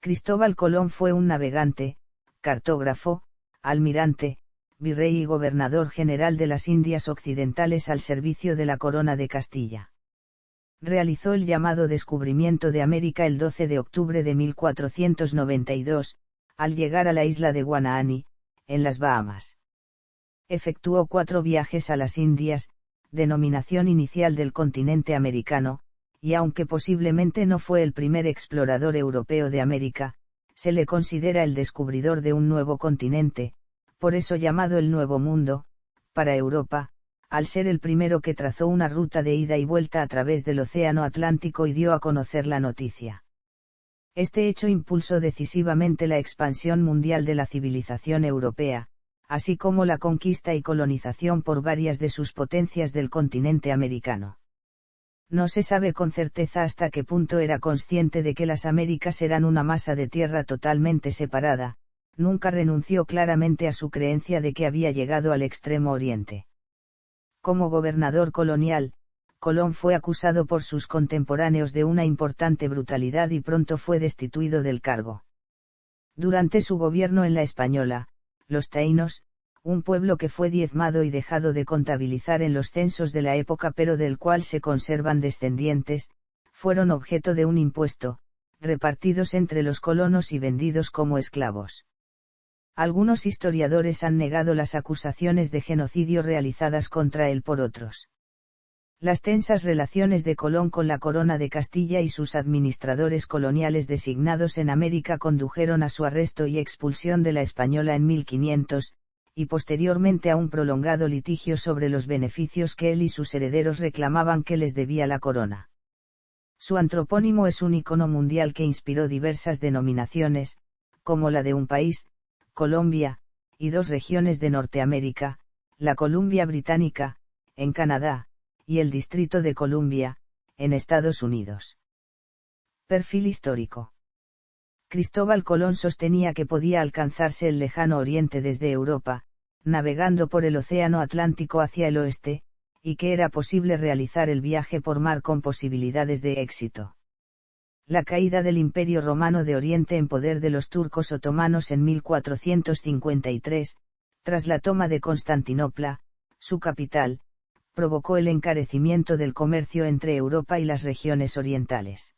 Cristóbal Colón fue un navegante, cartógrafo, almirante, virrey y gobernador general de las Indias Occidentales al servicio de la Corona de Castilla. Realizó el llamado descubrimiento de América el 12 de octubre de 1492, al llegar a la isla de Guanaani, en las Bahamas. Efectuó 4 viajes a las Indias, denominación inicial del continente americano, y aunque posiblemente no fue el primer explorador europeo de América, se le considera el descubridor de un nuevo continente, por eso llamado el Nuevo Mundo, para Europa, al ser el primero que trazó una ruta de ida y vuelta a través del Océano Atlántico y dio a conocer la noticia. Este hecho impulsó decisivamente la expansión mundial de la civilización europea, así como la conquista y colonización por varias de sus potencias del continente americano. No se sabe con certeza hasta qué punto era consciente de que las Américas eran una masa de tierra totalmente separada, nunca renunció claramente a su creencia de que había llegado al Extremo Oriente. Como gobernador colonial, Colón fue acusado por sus contemporáneos de una importante brutalidad y pronto fue destituido del cargo. Durante su gobierno en la Española, los taínos, un pueblo que fue diezmado y dejado de contabilizar en los censos de la época pero del cual se conservan descendientes, fueron objeto de un impuesto, repartidos entre los colonos y vendidos como esclavos. Algunos historiadores han negado las acusaciones de genocidio realizadas contra él por otros. Las tensas relaciones de Colón con la Corona de Castilla y sus administradores coloniales designados en América condujeron a su arresto y expulsión de la Española en 1500, y posteriormente a un prolongado litigio sobre los beneficios que él y sus herederos reclamaban que les debía la corona. Su antropónimo es un icono mundial que inspiró diversas denominaciones, como la de un país, Colombia, y 2 regiones de Norteamérica, la Columbia Británica, en Canadá, y el Distrito de Columbia, en Estados Unidos. Perfil histórico. Cristóbal Colón sostenía que podía alcanzarse el lejano oriente desde Europa, navegando por el Océano Atlántico hacia el oeste, y que era posible realizar el viaje por mar con posibilidades de éxito. La caída del Imperio Romano de Oriente en poder de los turcos otomanos en 1453, tras la toma de Constantinopla, su capital, provocó el encarecimiento del comercio entre Europa y las regiones orientales.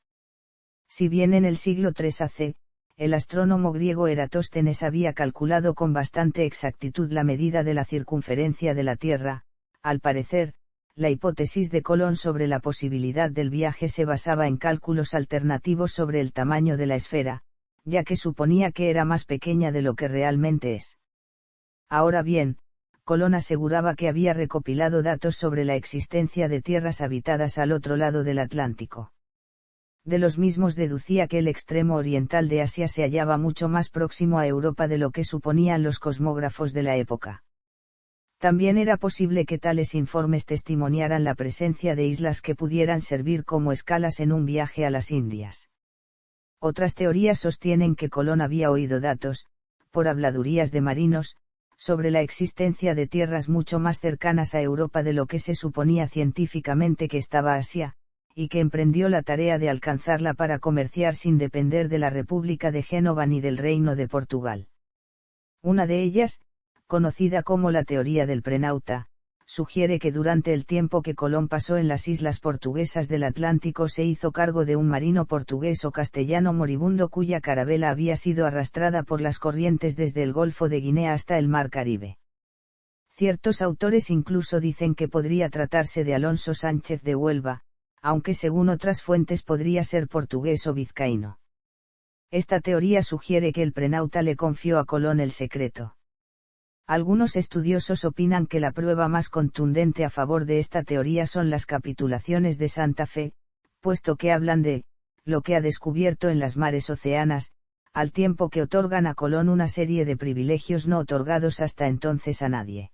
Si bien en el siglo III a.C., el astrónomo griego Eratóstenes había calculado con bastante exactitud la medida de la circunferencia de la Tierra, al parecer, la hipótesis de Colón sobre la posibilidad del viaje se basaba en cálculos alternativos sobre el tamaño de la esfera, ya que suponía que era más pequeña de lo que realmente es. Ahora bien, Colón aseguraba que había recopilado datos sobre la existencia de tierras habitadas al otro lado del Atlántico. De los mismos deducía que el extremo oriental de Asia se hallaba mucho más próximo a Europa de lo que suponían los cosmógrafos de la época. También era posible que tales informes testimoniaran la presencia de islas que pudieran servir como escalas en un viaje a las Indias. Otras teorías sostienen que Colón había oído datos, por habladurías de marinos, sobre la existencia de tierras mucho más cercanas a Europa de lo que se suponía científicamente que estaba Asia, y que emprendió la tarea de alcanzarla para comerciar sin depender de la República de Génova ni del Reino de Portugal. Una de ellas, conocida como la teoría del prenauta, sugiere que durante el tiempo que Colón pasó en las islas portuguesas del Atlántico se hizo cargo de un marino portugués o castellano moribundo cuya carabela había sido arrastrada por las corrientes desde el Golfo de Guinea hasta el Mar Caribe. Ciertos autores incluso dicen que podría tratarse de Alonso Sánchez de Huelva, aunque según otras fuentes podría ser portugués o vizcaíno. Esta teoría sugiere que el prenauta le confió a Colón el secreto. Algunos estudiosos opinan que la prueba más contundente a favor de esta teoría son las capitulaciones de Santa Fe, puesto que hablan de lo que ha descubierto en las mares oceanas, al tiempo que otorgan a Colón una serie de privilegios no otorgados hasta entonces a nadie.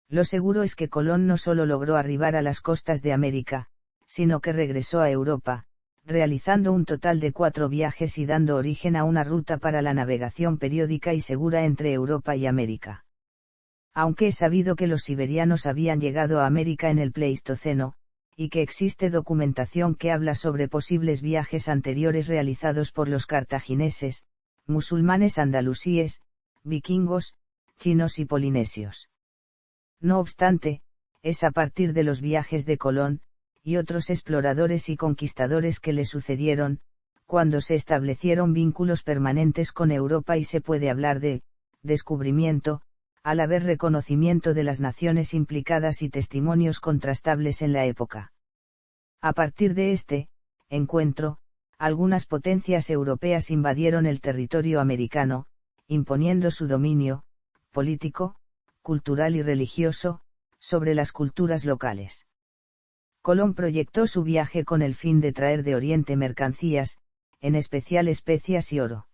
Lo seguro es que Colón no solo logró arribar a las costas de América, sino que regresó a Europa, realizando un total de 4 viajes y dando origen a una ruta para la navegación periódica y segura entre Europa y América. Aunque es sabido que los siberianos habían llegado a América en el Pleistoceno, y que existe documentación que habla sobre posibles viajes anteriores realizados por los cartagineses, musulmanes andalusíes, vikingos, chinos y polinesios. No obstante, es a partir de los viajes de Colón, y otros exploradores y conquistadores que le sucedieron, cuando se establecieron vínculos permanentes con Europa y se puede hablar de descubrimiento, al haber reconocimiento de las naciones implicadas y testimonios contrastables en la época. A partir de este encuentro, algunas potencias europeas invadieron el territorio americano, imponiendo su dominio, político, cultural y religioso, sobre las culturas locales. Colón proyectó su viaje con el fin de traer de Oriente mercancías, en especial especias y oro.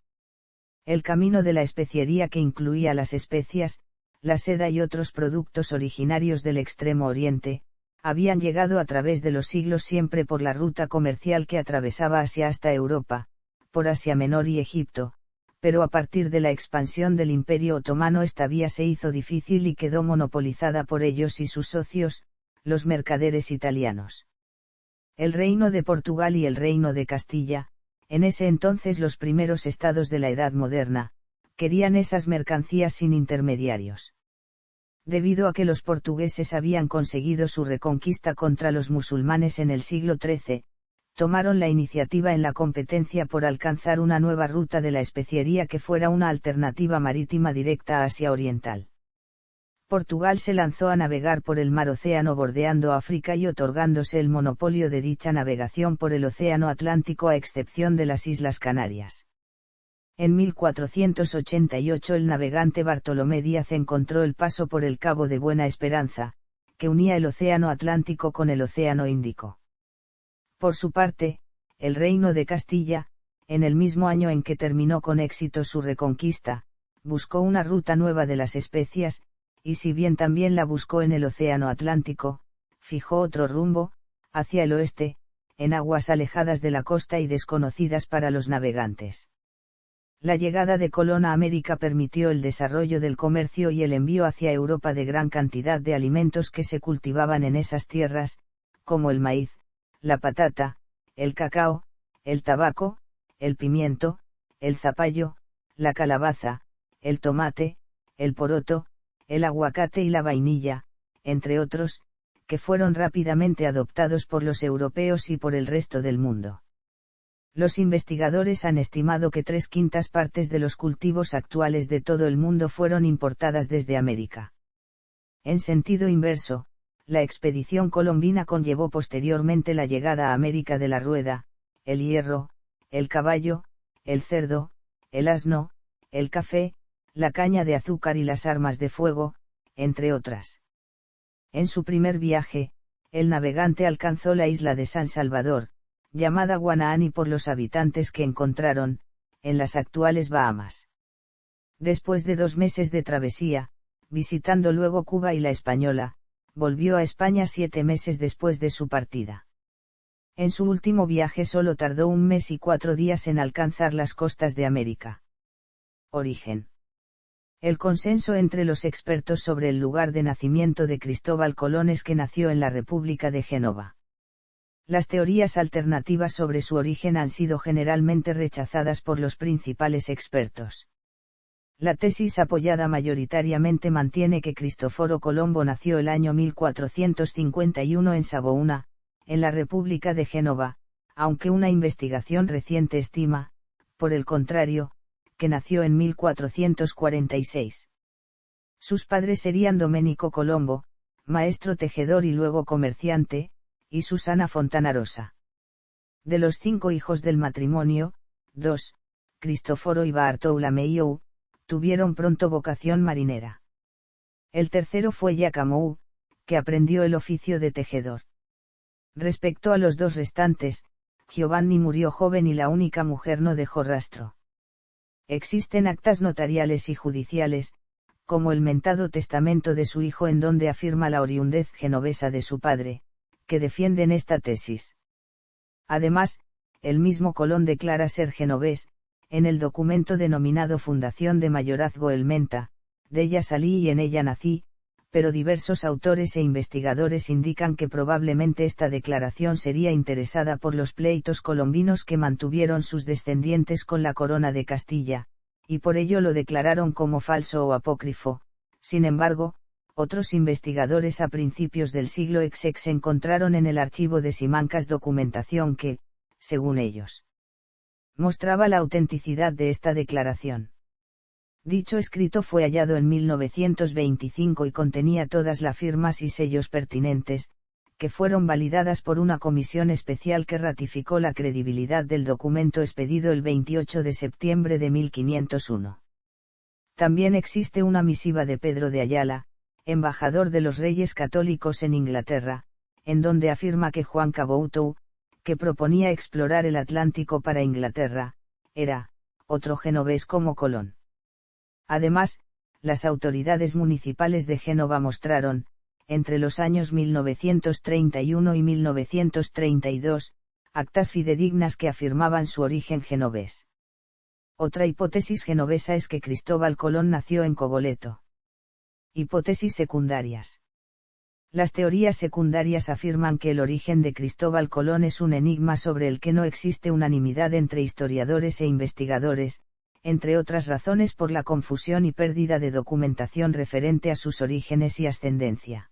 El camino de la especiería, que incluía las especias, la seda y otros productos originarios del Extremo Oriente, habían llegado a través de los siglos siempre por la ruta comercial que atravesaba Asia hasta Europa, por Asia Menor y Egipto, pero a partir de la expansión del Imperio Otomano esta vía se hizo difícil y quedó monopolizada por ellos y sus socios, los mercaderes italianos. El Reino de Portugal y el Reino de Castilla, en ese entonces los primeros estados de la Edad Moderna, querían esas mercancías sin intermediarios. Debido a que los portugueses habían conseguido su reconquista contra los musulmanes en el siglo XIII, tomaron la iniciativa en la competencia por alcanzar una nueva ruta de la especiería que fuera una alternativa marítima directa a Asia Oriental. Portugal se lanzó a navegar por el mar Océano bordeando África y otorgándose el monopolio de dicha navegación por el Océano Atlántico a excepción de las Islas Canarias. En 1488 el navegante Bartolomé Díaz encontró el paso por el Cabo de Buena Esperanza, que unía el Océano Atlántico con el Océano Índico. Por su parte, el Reino de Castilla, en el mismo año en que terminó con éxito su reconquista, buscó una ruta nueva de las especias, y si bien también la buscó en el Océano Atlántico, fijó otro rumbo, hacia el oeste, en aguas alejadas de la costa y desconocidas para los navegantes. La llegada de Colón a América permitió el desarrollo del comercio y el envío hacia Europa de gran cantidad de alimentos que se cultivaban en esas tierras, como el maíz, la patata, el cacao, el tabaco, el pimiento, el zapallo, la calabaza, el tomate, el poroto, el aguacate y la vainilla, entre otros, que fueron rápidamente adoptados por los europeos y por el resto del mundo. Los investigadores han estimado que 3/5 partes de los cultivos actuales de todo el mundo fueron importadas desde América. En sentido inverso, la expedición colombina conllevó posteriormente la llegada a América de la rueda, el hierro, el caballo, el cerdo, el asno, el café, la caña de azúcar y las armas de fuego, entre otras. En su primer viaje, el navegante alcanzó la isla de San Salvador, llamada Guanaani por los habitantes que encontraron, en las actuales Bahamas. Después de 2 meses de travesía, visitando luego Cuba y la Española, volvió a España 7 meses después de su partida. En su último viaje solo tardó 1 mes y 4 días en alcanzar las costas de América. Origen. El consenso entre los expertos sobre el lugar de nacimiento de Cristóbal Colón es que nació en la República de Génova. Las teorías alternativas sobre su origen han sido generalmente rechazadas por los principales expertos. La tesis apoyada mayoritariamente mantiene que Cristóforo Colombo nació el año 1451 en Sabouna, en la República de Génova, aunque una investigación reciente estima, por el contrario, que nació en 1446. Sus padres serían Domenico Colombo, maestro tejedor y luego comerciante, y Susana Fontanarosa. De los 5 hijos del matrimonio, 2, Cristoforo y Bartolomeu, tuvieron pronto vocación marinera. El tercero fue Giacomo, que aprendió el oficio de tejedor. Respecto a los 2 restantes, Giovanni murió joven y la única mujer no dejó rastro. Existen actas notariales y judiciales, como el mentado testamento de su hijo en donde afirma la oriundez genovesa de su padre, que defienden esta tesis. Además, el mismo Colón declara ser genovés, en el documento denominado Fundación de Mayorazgo el Menta, de ella salí y en ella nací, pero diversos autores e investigadores indican que probablemente esta declaración sería interesada por los pleitos colombinos que mantuvieron sus descendientes con la corona de Castilla, y por ello lo declararon como falso o apócrifo. Sin embargo, otros investigadores a principios del siglo XX encontraron en el archivo de Simancas documentación que, según ellos, mostraba la autenticidad de esta declaración. Dicho escrito fue hallado en 1925 y contenía todas las firmas y sellos pertinentes, que fueron validadas por una comisión especial que ratificó la credibilidad del documento expedido el 28 de septiembre de 1501. También existe una misiva de Pedro de Ayala, embajador de los Reyes Católicos en Inglaterra, en donde afirma que Juan Caboutou, que proponía explorar el Atlántico para Inglaterra, era otro genovés como Colón. Además, las autoridades municipales de Génova mostraron, entre los años 1931 y 1932, actas fidedignas que afirmaban su origen genovés. Otra hipótesis genovesa es que Cristóbal Colón nació en Cogoleto. Hipótesis secundarias. Las teorías secundarias afirman que el origen de Cristóbal Colón es un enigma sobre el que no existe unanimidad entre historiadores e investigadores, entre otras razones por la confusión y pérdida de documentación referente a sus orígenes y ascendencia.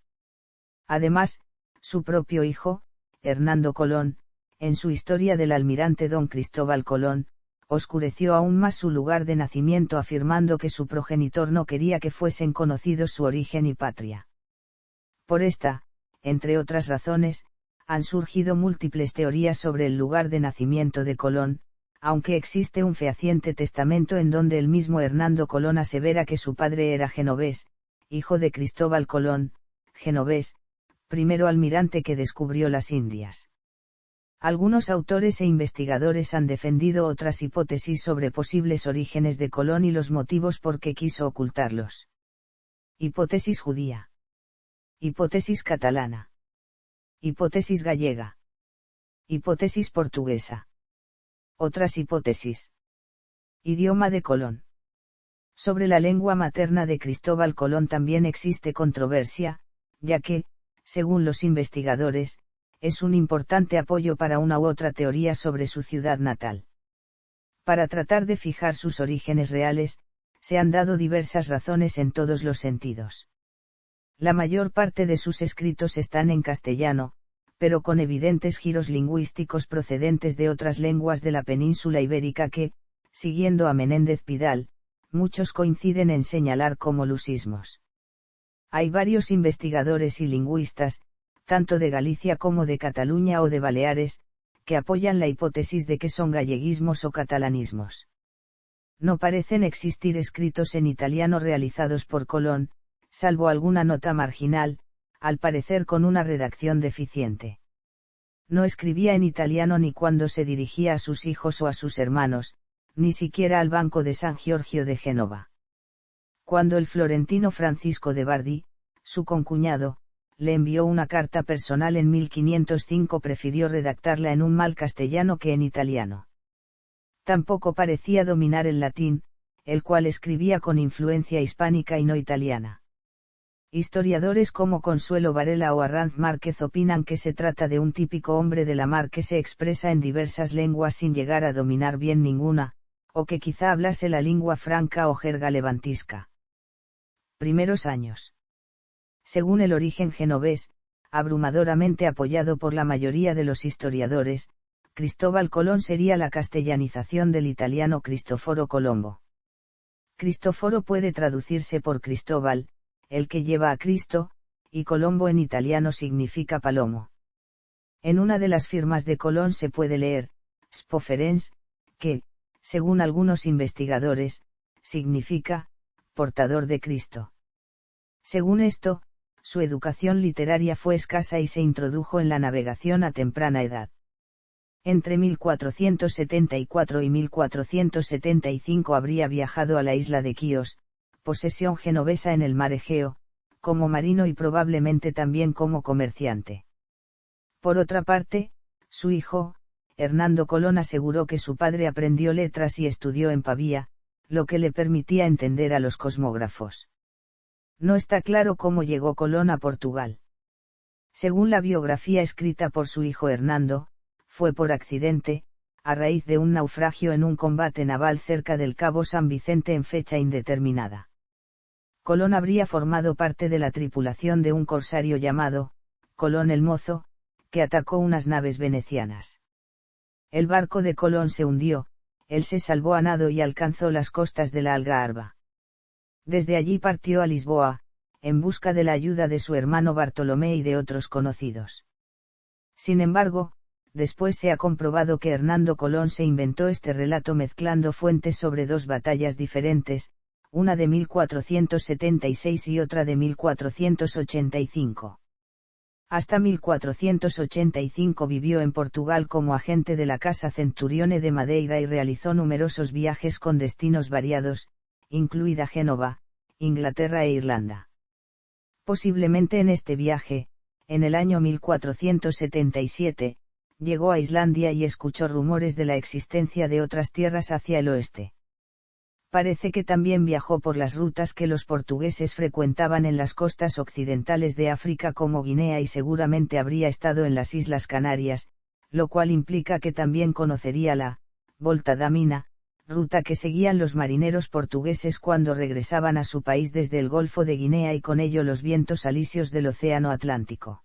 Además, su propio hijo, Hernando Colón, en su historia del almirante don Cristóbal Colón, oscureció aún más su lugar de nacimiento afirmando que su progenitor no quería que fuesen conocidos su origen y patria. Por esta, entre otras razones, han surgido múltiples teorías sobre el lugar de nacimiento de Colón, aunque existe un fehaciente testamento en donde el mismo Hernando Colón asevera que su padre era genovés, hijo de Cristóbal Colón, genovés, primero almirante que descubrió las Indias. Algunos autores e investigadores han defendido otras hipótesis sobre posibles orígenes de Colón y los motivos por qué quiso ocultarlos. Hipótesis judía. Hipótesis catalana. Hipótesis gallega. Hipótesis portuguesa. Otras hipótesis. Idioma de Colón. Sobre la lengua materna de Cristóbal Colón también existe controversia, ya que, según los investigadores, es un importante apoyo para una u otra teoría sobre su ciudad natal. Para tratar de fijar sus orígenes reales, se han dado diversas razones en todos los sentidos. La mayor parte de sus escritos están en castellano, pero con evidentes giros lingüísticos procedentes de otras lenguas de la península ibérica que, siguiendo a Menéndez Pidal, muchos coinciden en señalar como lusismos. Hay varios investigadores y lingüistas, tanto de Galicia como de Cataluña o de Baleares, que apoyan la hipótesis de que son galleguismos o catalanismos. No parecen existir escritos en italiano realizados por Colón, salvo alguna nota marginal, al parecer con una redacción deficiente. No escribía en italiano ni cuando se dirigía a sus hijos o a sus hermanos, ni siquiera al Banco de San Giorgio de Génova. Cuando el florentino Francisco de Bardi, su concuñado, le envió una carta personal en 1505 prefirió redactarla en un mal castellano que en italiano. Tampoco parecía dominar el latín, el cual escribía con influencia hispánica y no italiana. Historiadores como Consuelo Varela o Arranz Márquez opinan que se trata de un típico hombre de la mar que se expresa en diversas lenguas sin llegar a dominar bien ninguna, o que quizá hablase la lengua franca o jerga levantisca. Primeros años. Según el origen genovés, abrumadoramente apoyado por la mayoría de los historiadores, Cristóbal Colón sería la castellanización del italiano Cristoforo Colombo. Cristoforo puede traducirse por Cristóbal, el que lleva a Cristo, y Colombo en italiano significa palomo. En una de las firmas de Colón se puede leer, Spoferens, que, según algunos investigadores, significa, portador de Cristo. Según esto, su educación literaria fue escasa y se introdujo en la navegación a temprana edad. Entre 1474 y 1475 habría viajado a la isla de Quíos, posesión genovesa en el mar Egeo, como marino y probablemente también como comerciante. Por otra parte, su hijo, Hernando Colón aseguró que su padre aprendió letras y estudió en Pavía, lo que le permitía entender a los cosmógrafos. No está claro cómo llegó Colón a Portugal. Según la biografía escrita por su hijo Hernando, fue por accidente, a raíz de un naufragio en un combate naval cerca del Cabo San Vicente en fecha indeterminada. Colón habría formado parte de la tripulación de un corsario llamado Colón el Mozo, que atacó unas naves venecianas. El barco de Colón se hundió, él se salvó a nado y alcanzó las costas de la Algarva. Desde allí partió a Lisboa, en busca de la ayuda de su hermano Bartolomé y de otros conocidos. Sin embargo, después se ha comprobado que Hernando Colón se inventó este relato mezclando fuentes sobre dos batallas diferentes, una de 1476 y otra de 1485. Hasta 1485 vivió en Portugal como agente de la Casa Centurione de Madeira y realizó numerosos viajes con destinos variados, incluida Génova, Inglaterra e Irlanda. Posiblemente en este viaje, en el año 1477, llegó a Islandia y escuchó rumores de la existencia de otras tierras hacia el oeste. Parece que también viajó por las rutas que los portugueses frecuentaban en las costas occidentales de África como Guinea y seguramente habría estado en las Islas Canarias, lo cual implica que también conocería la Volta da Mina, ruta que seguían los marineros portugueses cuando regresaban a su país desde el Golfo de Guinea y con ello los vientos alisios del Océano Atlántico.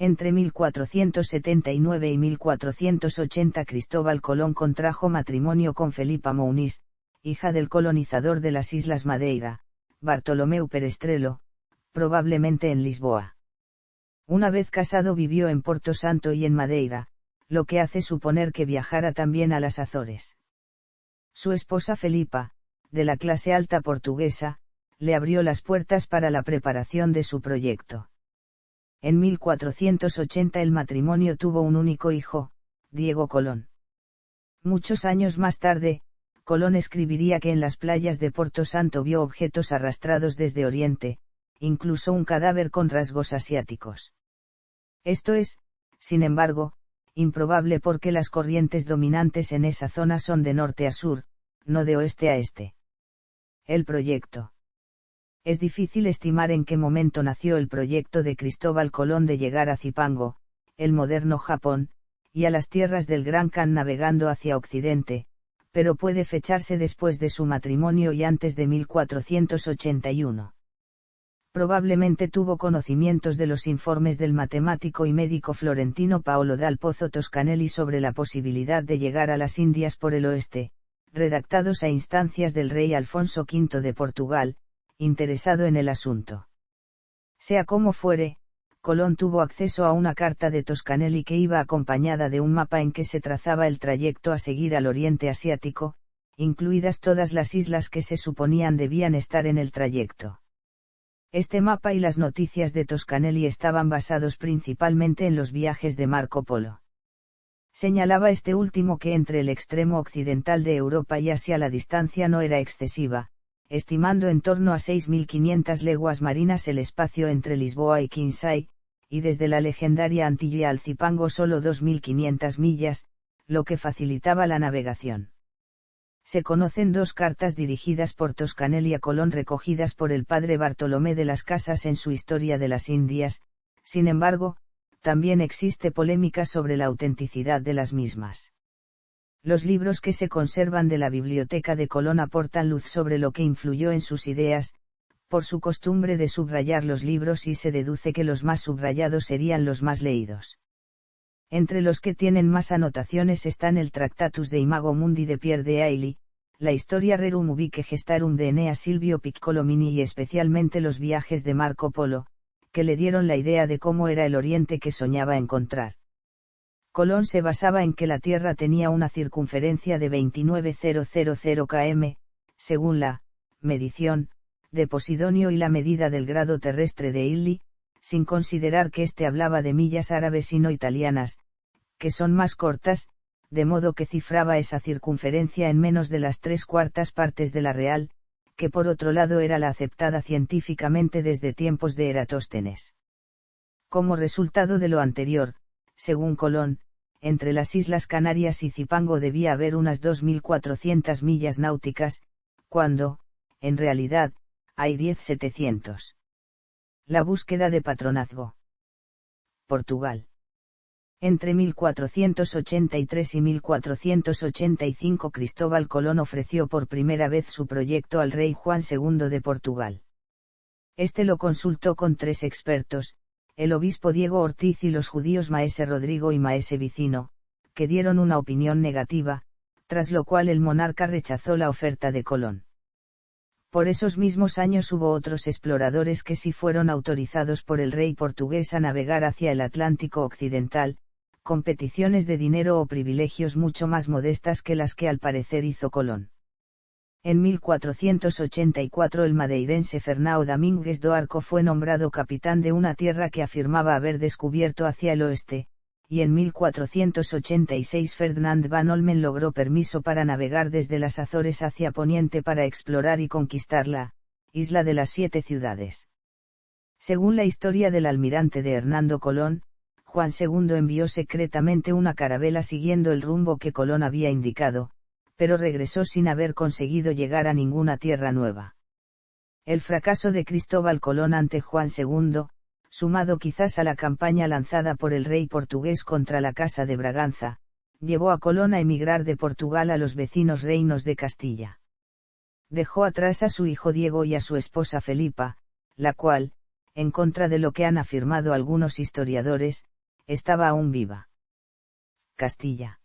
Entre 1479 y 1480 Cristóbal Colón contrajo matrimonio con Felipa Mounis, hija del colonizador de las Islas Madeira, Bartolomeu Perestrelo, probablemente en Lisboa. Una vez casado vivió en Porto Santo y en Madeira, lo que hace suponer que viajara también a las Azores. Su esposa Felipa, de la clase alta portuguesa, le abrió las puertas para la preparación de su proyecto. En 1480 el matrimonio tuvo un único hijo, Diego Colón. Muchos años más tarde, Colón escribiría que en las playas de Porto Santo vio objetos arrastrados desde Oriente, incluso un cadáver con rasgos asiáticos. Esto es, sin embargo, improbable porque las corrientes dominantes en esa zona son de norte a sur, no de oeste a este. El proyecto. Es difícil estimar en qué momento nació el proyecto de Cristóbal Colón de llegar a Zipango, el moderno Japón, y a las tierras del Gran Khan navegando hacia Occidente, pero puede fecharse después de su matrimonio y antes de 1481. Probablemente tuvo conocimientos de los informes del matemático y médico florentino Paolo dal Pozzo Toscanelli sobre la posibilidad de llegar a las Indias por el oeste, redactados a instancias del rey Alfonso V de Portugal, interesado en el asunto. Sea como fuere, Colón tuvo acceso a una carta de Toscanelli que iba acompañada de un mapa en que se trazaba el trayecto a seguir al oriente asiático, incluidas todas las islas que se suponían debían estar en el trayecto. Este mapa y las noticias de Toscanelli estaban basados principalmente en los viajes de Marco Polo. Señalaba este último que entre el extremo occidental de Europa y Asia la distancia no era excesiva, estimando en torno a 6.500 leguas marinas el espacio entre Lisboa y Quinsay, y desde la legendaria Antilla al Zipango solo 2.500 millas, lo que facilitaba la navegación. Se conocen dos cartas dirigidas por Toscanelli a Colón recogidas por el padre Bartolomé de las Casas en su Historia de las Indias, sin embargo, también existe polémica sobre la autenticidad de las mismas. Los libros que se conservan de la biblioteca de Colón aportan luz sobre lo que influyó en sus ideas, por su costumbre de subrayar los libros y se deduce que los más subrayados serían los más leídos. Entre los que tienen más anotaciones están el Tractatus de Imago Mundi de Pierre de Ailly, la Historia Rerum Ubique Gestarum de Enea Silvio Piccolomini y especialmente los viajes de Marco Polo, que le dieron la idea de cómo era el Oriente que soñaba encontrar. Colón se basaba en que la Tierra tenía una circunferencia de 29,000 km, según la medición de Posidonio y la medida del grado terrestre de Illy, sin considerar que éste hablaba de millas árabes y no italianas, que son más cortas, de modo que cifraba esa circunferencia en menos de las 3/4 partes de la real, que por otro lado era la aceptada científicamente desde tiempos de Eratóstenes. Como resultado de lo anterior, según Colón, entre las Islas Canarias y Zipango debía haber unas 2.400 millas náuticas, cuando, en realidad, hay 10.700. La búsqueda de patronazgo. Portugal. Entre 1483 y 1485 Cristóbal Colón ofreció por primera vez su proyecto al rey Juan II de Portugal. Este lo consultó con 3 expertos, el obispo Diego Ortiz y los judíos maese Rodrigo y maese Vicino, que dieron una opinión negativa, tras lo cual el monarca rechazó la oferta de Colón. Por esos mismos años hubo otros exploradores que sí fueron autorizados por el rey portugués a navegar hacia el Atlántico Occidental, con peticiones de dinero o privilegios mucho más modestas que las que al parecer hizo Colón. En 1484 el madeirense Fernão Domínguez do Arco fue nombrado capitán de una tierra que afirmaba haber descubierto hacia el oeste, y en 1486 Ferdinand van Olmen logró permiso para navegar desde las Azores hacia Poniente para explorar y conquistar la isla de las 7 ciudades. Según la historia del almirante de Hernando Colón, Juan II envió secretamente una carabela siguiendo el rumbo que Colón había indicado, pero regresó sin haber conseguido llegar a ninguna tierra nueva. El fracaso de Cristóbal Colón ante Juan II, sumado quizás a la campaña lanzada por el rey portugués contra la Casa de Braganza, llevó a Colón a emigrar de Portugal a los vecinos reinos de Castilla. Dejó atrás a su hijo Diego y a su esposa Felipa, la cual, en contra de lo que han afirmado algunos historiadores, estaba aún viva. Castilla.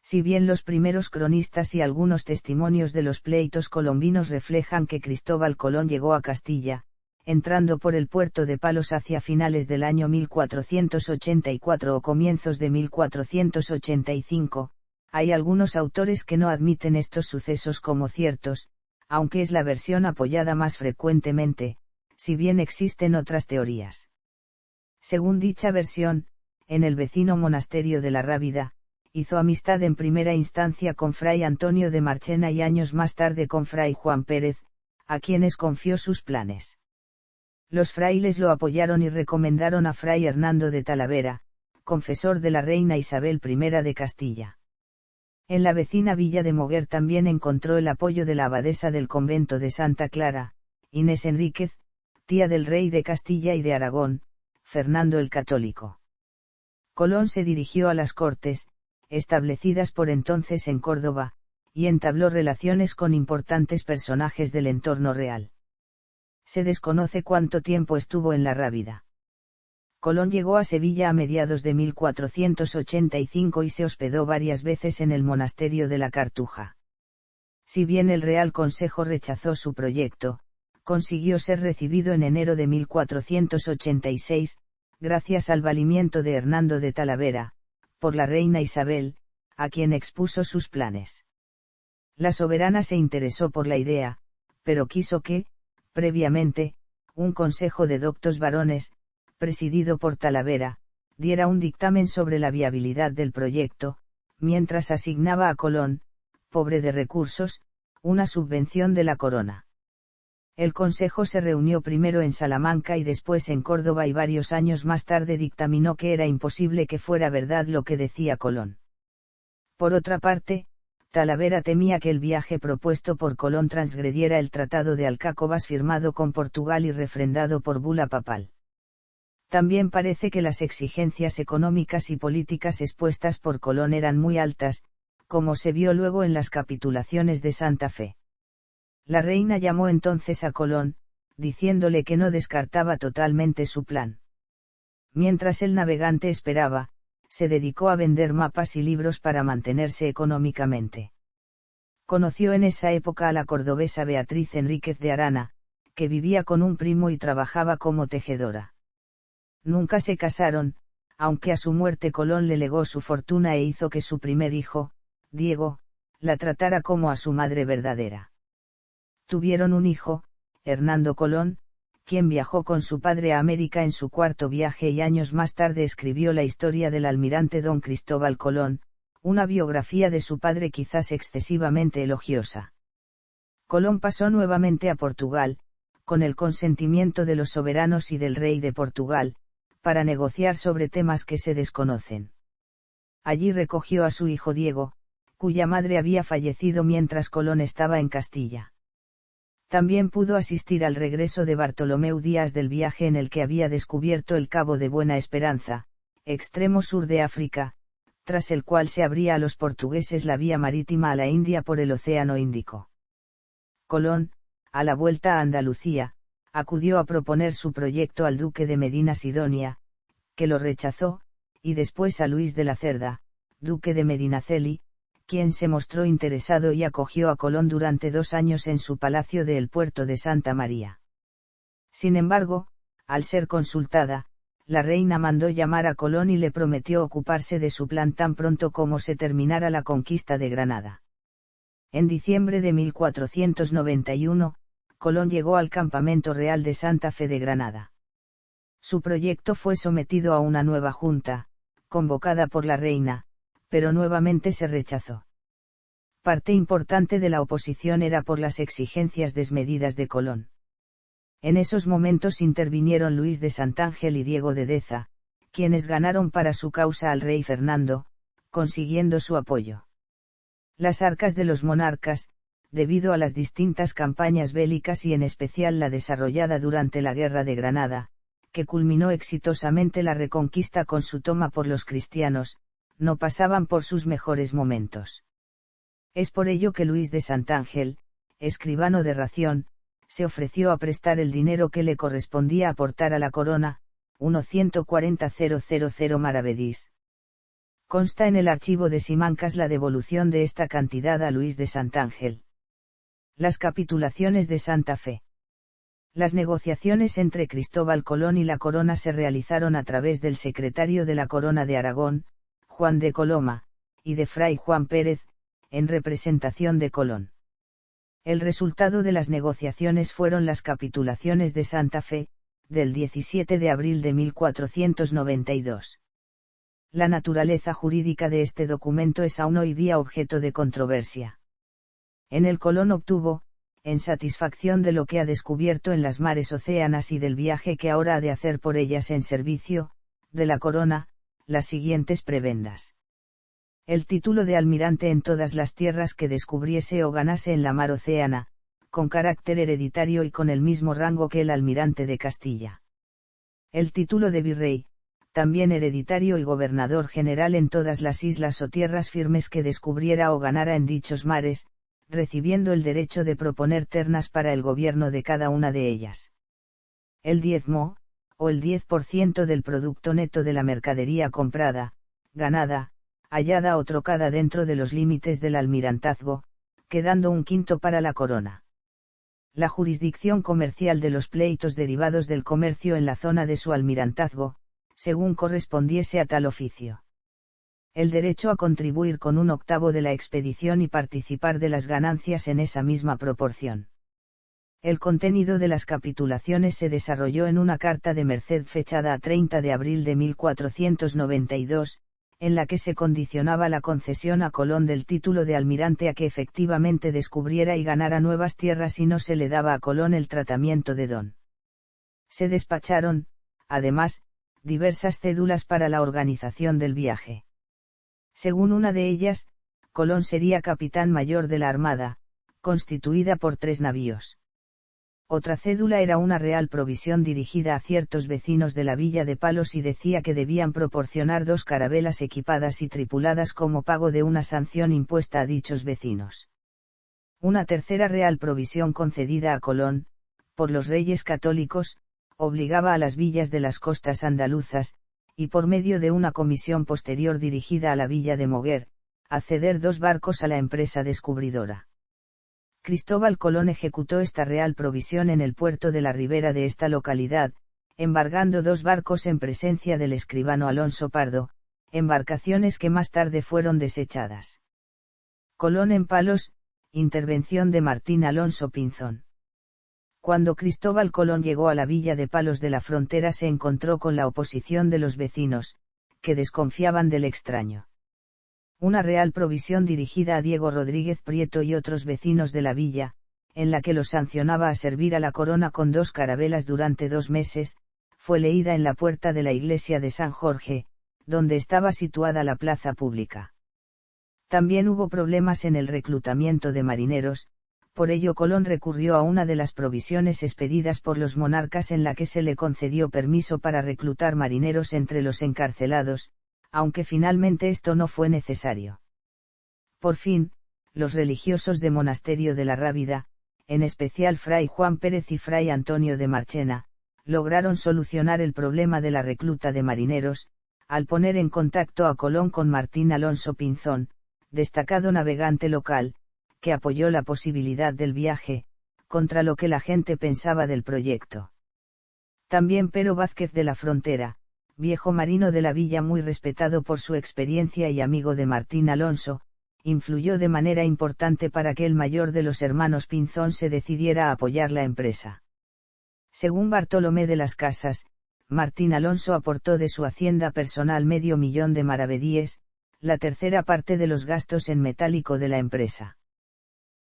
Si bien los primeros cronistas y algunos testimonios de los pleitos colombinos reflejan que Cristóbal Colón llegó a Castilla, entrando por el puerto de Palos hacia finales del año 1484 o comienzos de 1485, hay algunos autores que no admiten estos sucesos como ciertos, aunque es la versión apoyada más frecuentemente, si bien existen otras teorías. Según dicha versión, en el vecino monasterio de la Rábida, hizo amistad en primera instancia con Fray Antonio de Marchena y años más tarde con Fray Juan Pérez, a quienes confió sus planes. Los frailes lo apoyaron y recomendaron a Fray Hernando de Talavera, confesor de la reina Isabel I de Castilla. En la vecina villa de Moguer también encontró el apoyo de la abadesa del convento de Santa Clara, Inés Enríquez, tía del rey de Castilla y de Aragón, Fernando el Católico. Colón se dirigió a las cortes, establecidas por entonces en Córdoba, y entabló relaciones con importantes personajes del entorno real. Se desconoce cuánto tiempo estuvo en la Rábida. Colón llegó a Sevilla a mediados de 1485 y se hospedó varias veces en el monasterio de la Cartuja. Si bien el Real Consejo rechazó su proyecto, consiguió ser recibido en enero de 1486, gracias al valimiento de Hernando de Talavera, por la reina Isabel, a quien expuso sus planes. La soberana se interesó por la idea, pero quiso que, previamente, un consejo de doctos varones, presidido por Talavera, diera un dictamen sobre la viabilidad del proyecto, mientras asignaba a Colón, pobre de recursos, una subvención de la corona. El consejo se reunió primero en Salamanca y después en Córdoba y varios años más tarde dictaminó que era imposible que fuera verdad lo que decía Colón. Por otra parte, Talavera temía que el viaje propuesto por Colón transgrediera el Tratado de Alcácobas firmado con Portugal y refrendado por bula papal. También parece que las exigencias económicas y políticas expuestas por Colón eran muy altas, como se vio luego en las capitulaciones de Santa Fe. La reina llamó entonces a Colón, diciéndole que no descartaba totalmente su plan. Mientras el navegante esperaba, se dedicó a vender mapas y libros para mantenerse económicamente. Conoció en esa época a la cordobesa Beatriz Enríquez de Arana, que vivía con un primo y trabajaba como tejedora. Nunca se casaron, aunque a su muerte Colón le legó su fortuna e hizo que su primer hijo, Diego, la tratara como a su madre verdadera. Tuvieron un hijo, Hernando Colón, quien viajó con su padre a América en su cuarto viaje y años más tarde escribió la historia del almirante don Cristóbal Colón, una biografía de su padre quizás excesivamente elogiosa. Colón pasó nuevamente a Portugal, con el consentimiento de los soberanos y del rey de Portugal, para negociar sobre temas que se desconocen. Allí recogió a su hijo Diego, cuya madre había fallecido mientras Colón estaba en Castilla. También pudo asistir al regreso de Bartolomeu Díaz del viaje en el que había descubierto el Cabo de Buena Esperanza, extremo sur de África, tras el cual se abría a los portugueses la vía marítima a la India por el Océano Índico. Colón, a la vuelta a Andalucía, acudió a proponer su proyecto al duque de Medina Sidonia, que lo rechazó, y después a Luis de la Cerda, duque de Medinaceli, quien se mostró interesado y acogió a Colón durante 2 años en su palacio de El Puerto de Santa María. Sin embargo, al ser consultada, la reina mandó llamar a Colón y le prometió ocuparse de su plan tan pronto como se terminara la conquista de Granada. En diciembre de 1491, Colón llegó al campamento real de Santa Fe de Granada. Su proyecto fue sometido a una nueva junta, convocada por la reina, pero nuevamente se rechazó. Parte importante de la oposición era por las exigencias desmedidas de Colón. En esos momentos intervinieron Luis de Santángel y Diego de Deza, quienes ganaron para su causa al rey Fernando, consiguiendo su apoyo. Las arcas de los monarcas, debido a las distintas campañas bélicas y en especial la desarrollada durante la Guerra de Granada, que culminó exitosamente la reconquista con su toma por los cristianos, no pasaban por sus mejores momentos. Es por ello que Luis de Santángel, escribano de Ración, se ofreció a prestar el dinero que le correspondía aportar a la corona, 140.000 maravedís. Consta en el archivo de Simancas la devolución de esta cantidad a Luis de Santángel. Las capitulaciones de Santa Fe. Las negociaciones entre Cristóbal Colón y la corona se realizaron a través del secretario de la Corona de Aragón, Juan de Coloma, y de Fray Juan Pérez, en representación de Colón. El resultado de las negociaciones fueron las capitulaciones de Santa Fe, del 17 de abril de 1492. La naturaleza jurídica de este documento es aún hoy día objeto de controversia. En él Colón obtuvo, en satisfacción de lo que ha descubierto en las mares océanas y del viaje que ahora ha de hacer por ellas en servicio, de la corona, las siguientes prebendas. El título de almirante en todas las tierras que descubriese o ganase en la mar océana, con carácter hereditario y con el mismo rango que el almirante de Castilla. El título de virrey, también hereditario y gobernador general en todas las islas o tierras firmes que descubriera o ganara en dichos mares, recibiendo el derecho de proponer ternas para el gobierno de cada una de ellas. El diezmo, o el 10% del producto neto de la mercadería comprada, ganada, hallada o trocada dentro de los límites del almirantazgo, quedando 1/5 para la corona. La jurisdicción comercial de los pleitos derivados del comercio en la zona de su almirantazgo, según correspondiese a tal oficio. El derecho a contribuir con 1/8 de la expedición y participar de las ganancias en esa misma proporción. El contenido de las capitulaciones se desarrolló en una carta de merced fechada a 30 de abril de 1492, en la que se condicionaba la concesión a Colón del título de almirante a que efectivamente descubriera y ganara nuevas tierras y no se le daba a Colón el tratamiento de don. Se despacharon, además, diversas cédulas para la organización del viaje. Según una de ellas, Colón sería capitán mayor de la Armada, constituida por 3 navíos. Otra cédula era una real provisión dirigida a ciertos vecinos de la villa de Palos y decía que debían proporcionar 2 carabelas equipadas y tripuladas como pago de una sanción impuesta a dichos vecinos. Una tercera real provisión concedida a Colón, por los reyes católicos, obligaba a las villas de las costas andaluzas, y por medio de una comisión posterior dirigida a la villa de Moguer, a ceder 2 barcos a la empresa descubridora. Cristóbal Colón ejecutó esta real provisión en el puerto de la ribera de esta localidad, embargando 2 barcos en presencia del escribano Alonso Pardo, embarcaciones que más tarde fueron desechadas. Colón en Palos, intervención de Martín Alonso Pinzón. Cuando Cristóbal Colón llegó a la villa de Palos de la Frontera se encontró con la oposición de los vecinos, que desconfiaban del extraño. Una real provisión dirigida a Diego Rodríguez Prieto y otros vecinos de la villa, en la que los sancionaba a servir a la corona con 2 carabelas durante 2 meses, fue leída en la puerta de la iglesia de San Jorge, donde estaba situada la plaza pública. También hubo problemas en el reclutamiento de marineros, Por ello Colón recurrió a una de las provisiones expedidas por los monarcas en la que se le concedió permiso para reclutar marineros entre los encarcelados, aunque finalmente esto no fue necesario. Por fin, los religiosos de Monasterio de la Rábida, en especial Fray Juan Pérez y Fray Antonio de Marchena, lograron solucionar el problema de la recluta de marineros, al poner en contacto a Colón con Martín Alonso Pinzón, destacado navegante local, que apoyó la posibilidad del viaje, contra lo que la gente pensaba del proyecto. También Pero Vázquez de la Frontera, viejo marino de la villa muy respetado por su experiencia y amigo de Martín Alonso, influyó de manera importante para que el mayor de los hermanos Pinzón se decidiera a apoyar la empresa. Según Bartolomé de las Casas, Martín Alonso aportó de su hacienda personal $500,000 de maravedíes, la tercera parte de los gastos en metálico de la empresa.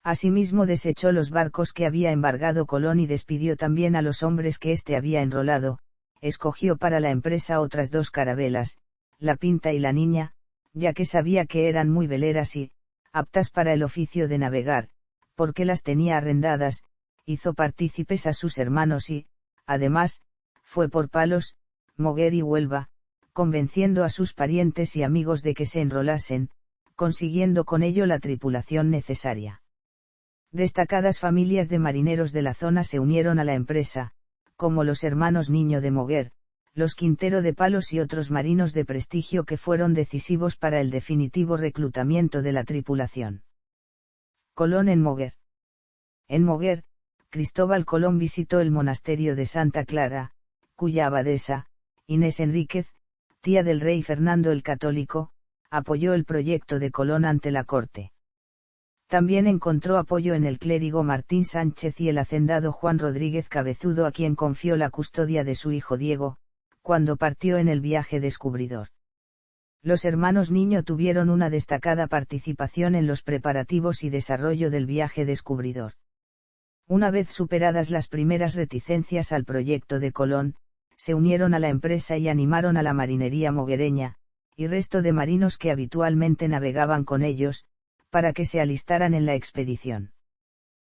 Asimismo desechó los barcos que había embargado Colón y despidió también a los hombres que éste había enrolado, escogió para la empresa otras 2 carabelas, la Pinta y la Niña, ya que sabía que eran muy veleras y, aptas para el oficio de navegar, porque las tenía arrendadas, hizo partícipes a sus hermanos y, además, fue por Palos, Moguer y Huelva, convenciendo a sus parientes y amigos de que se enrolasen, consiguiendo con ello la tripulación necesaria. Destacadas familias de marineros de la zona se unieron a la empresa, como los hermanos Niño de Moguer, los Quintero de Palos y otros marinos de prestigio que fueron decisivos para el definitivo reclutamiento de la tripulación. Colón en Moguer. En Moguer, Cristóbal Colón visitó el monasterio de Santa Clara, cuya abadesa, Inés Enríquez, tía del rey Fernando el Católico, apoyó el proyecto de Colón ante la corte. También encontró apoyo en el clérigo Martín Sánchez y el hacendado Juan Rodríguez Cabezudo, a quien confió la custodia de su hijo Diego, cuando partió en el viaje descubridor. Los hermanos Niño tuvieron una destacada participación en los preparativos y desarrollo del viaje descubridor. Una vez superadas las primeras reticencias al proyecto de Colón, se unieron a la empresa y animaron a la marinería moguereña, y resto de marinos que habitualmente navegaban con ellos, para que se alistaran en la expedición.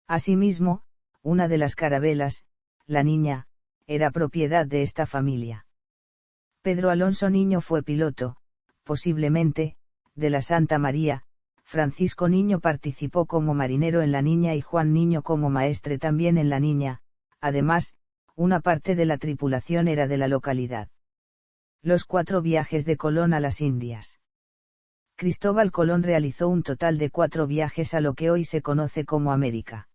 Asimismo, una de las carabelas, la Niña, era propiedad de esta familia. Pedro Alonso Niño fue piloto, posiblemente, de la Santa María, Francisco Niño participó como marinero en la Niña y Juan Niño como maestre también en la Niña, además, una parte de la tripulación era de la localidad. Los 4 viajes de Colón a las Indias. Cristóbal Colón realizó un total de 4 viajes a lo que hoy se conoce como América.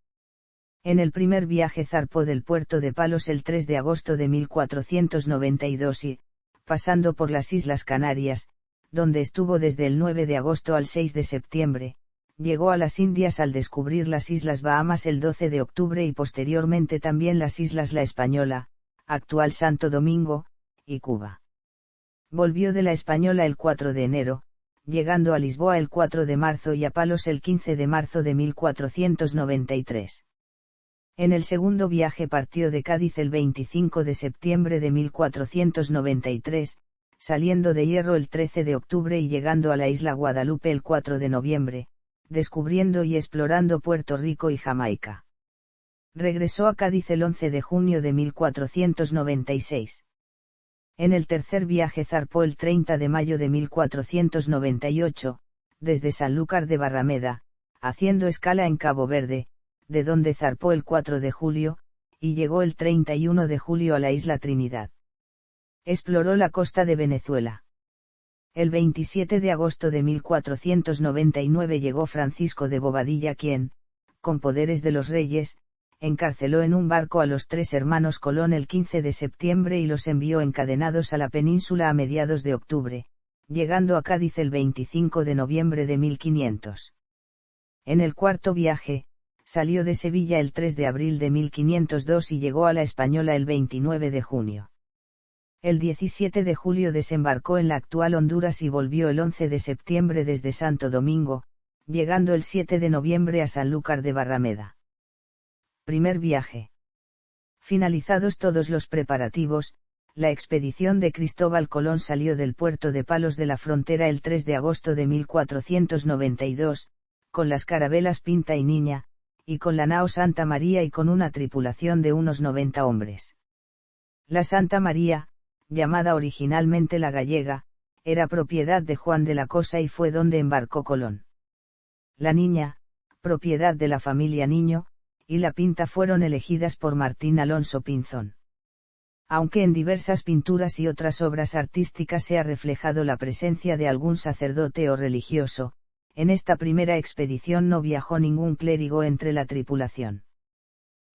En el primer viaje zarpó del puerto de Palos el 3 de agosto de 1492 y, pasando por las Islas Canarias, donde estuvo desde el 9 de agosto al 6 de septiembre, llegó a las Indias al descubrir las Islas Bahamas el 12 de octubre y posteriormente también las Islas La Española, actual Santo Domingo, y Cuba. Volvió de La Española el 4 de enero, llegando a Lisboa el 4 de marzo y a Palos el 15 de marzo de 1493. En el segundo viaje partió de Cádiz el 25 de septiembre de 1493, saliendo de Hierro el 13 de octubre y llegando a la isla Guadalupe el 4 de noviembre, descubriendo y explorando Puerto Rico y Jamaica. Regresó a Cádiz el 11 de junio de 1496. En el tercer viaje zarpó el 30 de mayo de 1498, desde Sanlúcar de Barrameda, haciendo escala en Cabo Verde, de donde zarpó el 4 de julio, y llegó el 31 de julio a la isla Trinidad. Exploró la costa de Venezuela. El 27 de agosto de 1499 llegó Francisco de Bobadilla, quien, con poderes de los reyes, encarceló en un barco a los 3 hermanos Colón el 15 de septiembre y los envió encadenados a la península a mediados de octubre, llegando a Cádiz el 25 de noviembre de 1500. En el cuarto viaje, salió de Sevilla el 3 de abril de 1502 y llegó a La Española el 29 de junio. El 17 de julio desembarcó en la actual Honduras y volvió el 11 de septiembre desde Santo Domingo, llegando el 7 de noviembre a Sanlúcar de Barrameda. Primer viaje. Finalizados todos los preparativos, la expedición de Cristóbal Colón salió del puerto de Palos de la Frontera el 3 de agosto de 1492, con las carabelas Pinta y Niña, y con la nao Santa María y con una tripulación de unos 90 hombres. La Santa María, llamada originalmente la Gallega, era propiedad de Juan de la Cosa y fue donde embarcó Colón. La Niña, propiedad de la familia Niño, y la Pinta fueron elegidas por Martín Alonso Pinzón. Aunque en diversas pinturas y otras obras artísticas se ha reflejado la presencia de algún sacerdote o religioso, en esta primera expedición no viajó ningún clérigo entre la tripulación.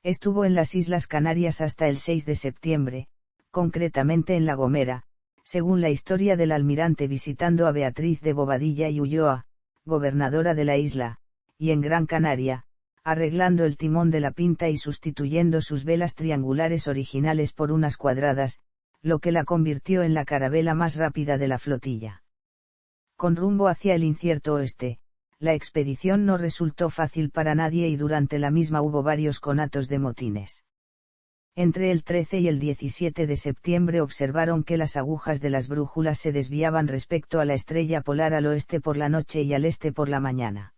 Estuvo en las Islas Canarias hasta el 6 de septiembre, concretamente en La Gomera, según la historia del almirante, visitando a Beatriz de Bobadilla y Ulloa, gobernadora de la isla, y en Gran Canaria, arreglando el timón de la Pinta y sustituyendo sus velas triangulares originales por unas cuadradas, lo que la convirtió en la carabela más rápida de la flotilla. Con rumbo hacia el incierto oeste, la expedición no resultó fácil para nadie y durante la misma hubo varios conatos de motines. Entre el 13 y el 17 de septiembre observaron que las agujas de las brújulas se desviaban respecto a la estrella polar al oeste por la noche y al este por la mañana.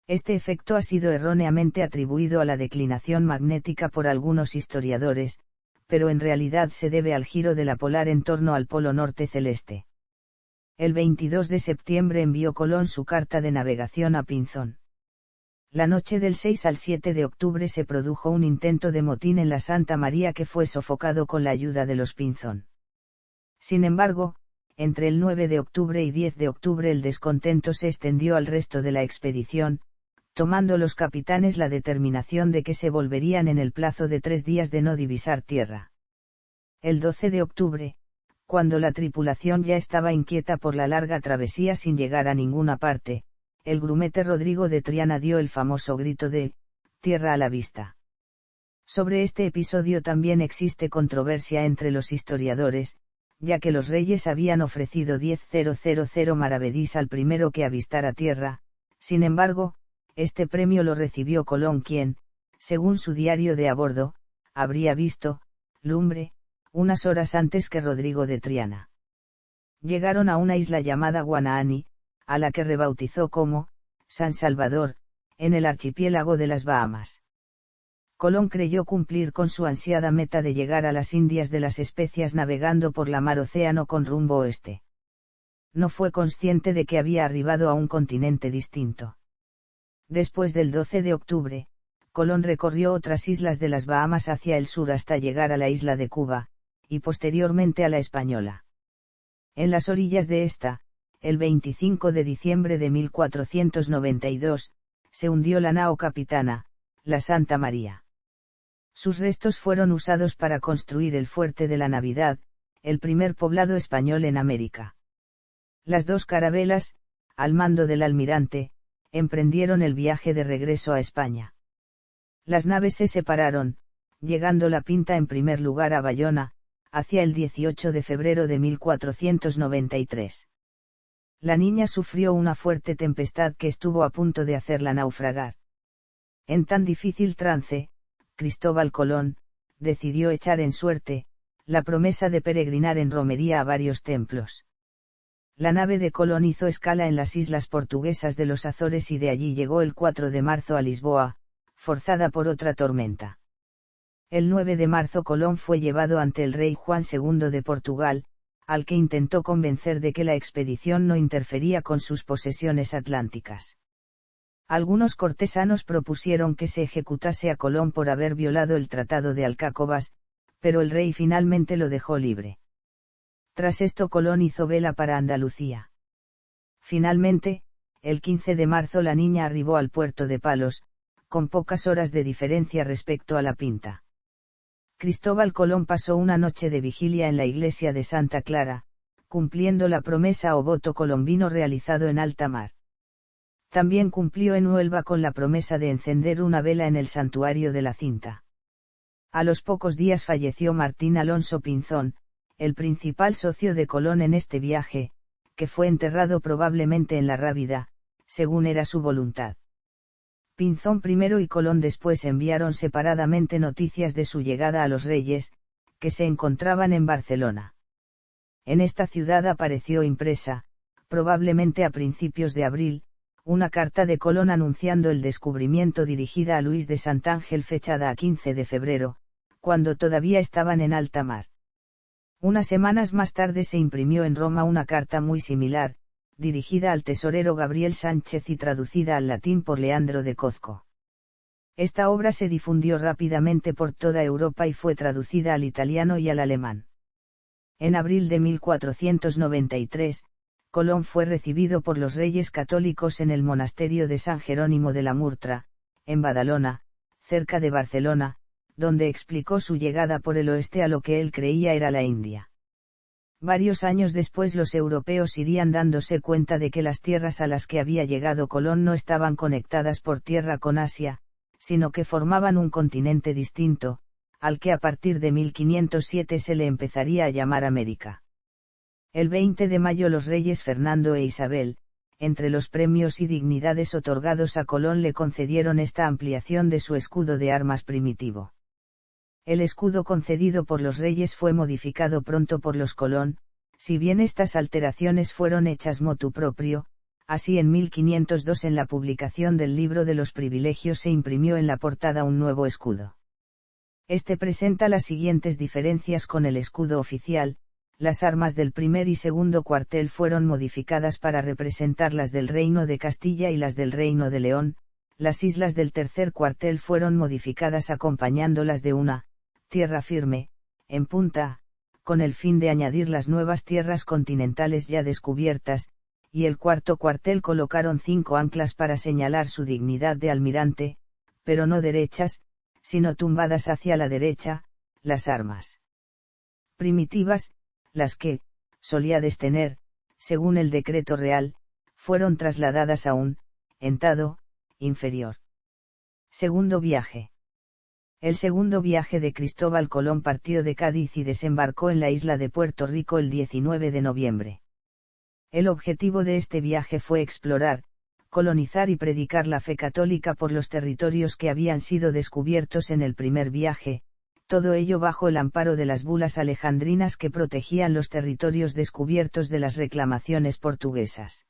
Este efecto ha sido erróneamente atribuido a la declinación magnética por algunos historiadores, pero en realidad se debe al giro de la polar en torno al polo norte celeste. El 22 de septiembre envió Colón su carta de navegación a Pinzón. La noche del 6 al 7 de octubre se produjo un intento de motín en la Santa María que fue sofocado con la ayuda de los Pinzón. Sin embargo, entre el 9 de octubre y 10 de octubre el descontento se extendió al resto de la expedición, tomando los capitanes la determinación de que se volverían en el plazo de 3 días de no divisar tierra. El 12 de octubre, cuando la tripulación ya estaba inquieta por la larga travesía sin llegar a ninguna parte, el grumete Rodrigo de Triana dio el famoso grito de «tierra a la vista». Sobre este episodio también existe controversia entre los historiadores, ya que los reyes habían ofrecido 10.000 maravedís al primero que avistara tierra. Sin embargo, este premio lo recibió Colón, quien, según su diario de a bordo, habría visto lumbre unas horas antes que Rodrigo de Triana. Llegaron a una isla llamada Guanaani, a la que rebautizó como San Salvador, en el archipiélago de las Bahamas. Colón creyó cumplir con su ansiada meta de llegar a las Indias de las Especias navegando por la mar Océano con rumbo oeste. No fue consciente de que había arribado a un continente distinto. Después del 12 de octubre, Colón recorrió otras islas de las Bahamas hacia el sur hasta llegar a la isla de Cuba, y posteriormente a la Española. En las orillas de esta, el 25 de diciembre de 1492, se hundió la nao capitana, la Santa María. Sus restos fueron usados para construir el Fuerte de la Navidad, el primer poblado español en América. Las dos carabelas, al mando del almirante, emprendieron el viaje de regreso a España. Las naves se separaron, llegando la Pinta en primer lugar a Bayona, hacia el 18 de febrero de 1493. La Niña sufrió una fuerte tempestad que estuvo a punto de hacerla naufragar. En tan difícil trance, Cristóbal Colón decidió echar en suerte la promesa de peregrinar en romería a varios templos. La nave de Colón hizo escala en las islas portuguesas de los Azores y de allí llegó el 4 de marzo a Lisboa, forzada por otra tormenta. El 9 de marzo Colón fue llevado ante el rey Juan II de Portugal, al que intentó convencer de que la expedición no interfería con sus posesiones atlánticas. Algunos cortesanos propusieron que se ejecutase a Colón por haber violado el Tratado de Alcácobas, pero el rey finalmente lo dejó libre. Tras esto Colón hizo vela para Andalucía. Finalmente, el 15 de marzo la Niña arribó al puerto de Palos, con pocas horas de diferencia respecto a la Pinta. Cristóbal Colón pasó una noche de vigilia en la iglesia de Santa Clara, cumpliendo la promesa o voto colombino realizado en alta mar. También cumplió en Huelva con la promesa de encender una vela en el santuario de la Cinta. A los pocos días falleció Martín Alonso Pinzón, el principal socio de Colón en este viaje, que fue enterrado probablemente en la Rábida, según era su voluntad. Pinzón primero y Colón después enviaron separadamente noticias de su llegada a los reyes, que se encontraban en Barcelona. En esta ciudad apareció impresa, probablemente a principios de abril, Una carta de Colón anunciando el descubrimiento dirigida a Luis de Santángel fechada a 15 de febrero, cuando todavía estaban en alta mar. Unas semanas más tarde se imprimió en Roma una carta muy similar, dirigida al tesorero Gabriel Sánchez y traducida al latín por Leandro de Cozco. Esta obra se difundió rápidamente por toda Europa y fue traducida al italiano y al alemán. En abril de 1493, Colón fue recibido por los reyes católicos en el monasterio de San Jerónimo de la Murtra, en Badalona, cerca de Barcelona, donde explicó su llegada por el oeste a lo que él creía era la India. Varios años después los europeos irían dándose cuenta de que las tierras a las que había llegado Colón no estaban conectadas por tierra con Asia, sino que formaban un continente distinto, al que a partir de 1507 se le empezaría a llamar América. El 20 de mayo los reyes Fernando e Isabel, entre los premios y dignidades otorgados a Colón le concedieron esta ampliación de su escudo de armas primitivo. El escudo concedido por los reyes fue modificado pronto por los Colón, si bien estas alteraciones fueron hechas motu proprio. Así en 1502 en la publicación del libro de los privilegios se imprimió en la portada un nuevo escudo. Este presenta las siguientes diferencias con el escudo oficial: las armas del primer y segundo cuartel fueron modificadas para representar las del Reino de Castilla y las del Reino de León, las islas del tercer cuartel fueron modificadas acompañándolas de una tierra firme, en punta, con el fin de añadir las nuevas tierras continentales ya descubiertas, y el cuarto cuartel colocaron 5 anclas para señalar su dignidad de almirante, pero no derechas, sino tumbadas hacia la derecha, las armas primitivas, las que, solíades tener, según el decreto real, fueron trasladadas a un entado inferior. Segundo viaje. El segundo viaje de Cristóbal Colón partió de Cádiz y desembarcó en la isla de Puerto Rico el 19 de noviembre. El objetivo de este viaje fue explorar, colonizar y predicar la fe católica por los territorios que habían sido descubiertos en el primer viaje, todo ello bajo el amparo de las bulas alejandrinas que protegían los territorios descubiertos de las reclamaciones portuguesas.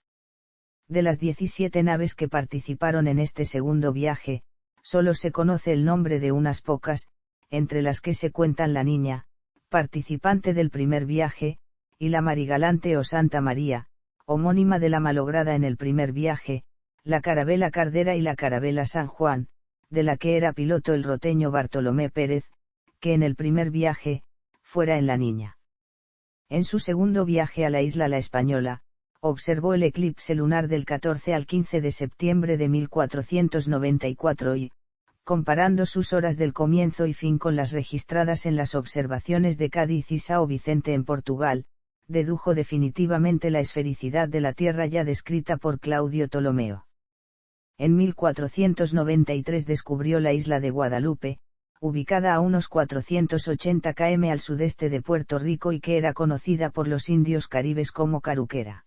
De las 17 naves que participaron en este segundo viaje, solo se conoce el nombre de unas pocas, entre las que se cuentan la Niña, participante del primer viaje, y la Marigalante o Santa María, homónima de la malograda en el primer viaje, la Carabela Cardera y la Carabela San Juan, de la que era piloto el roteño Bartolomé Pérez, que en el primer viaje, fuera en la Niña. En su segundo viaje a la isla La Española, observó el eclipse lunar del 14 al 15 de septiembre de 1494 y, comparando sus horas del comienzo y fin con las registradas en las observaciones de Cádiz y São Vicente en Portugal, dedujo definitivamente la esfericidad de la Tierra ya descrita por Claudio Ptolomeo. En 1493 descubrió la isla de Guadalupe, ubicada a unos 480 km al sudeste de Puerto Rico y que era conocida por los indios caribes como Caruquera.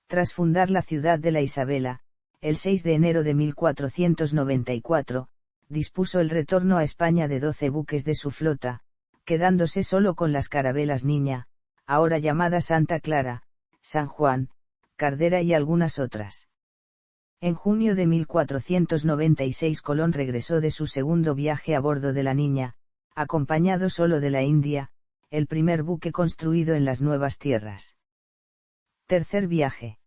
Tras fundar la ciudad de La Isabela, el 6 de enero de 1494, dispuso el retorno a España de 12 buques de su flota, quedándose solo con las carabelas Niña, ahora llamada Santa Clara, San Juan, Cardera y algunas otras. En junio de 1496 Colón regresó de su segundo viaje a bordo de la Niña, acompañado solo de la India, el primer buque construido en las nuevas tierras. Tercer viaje.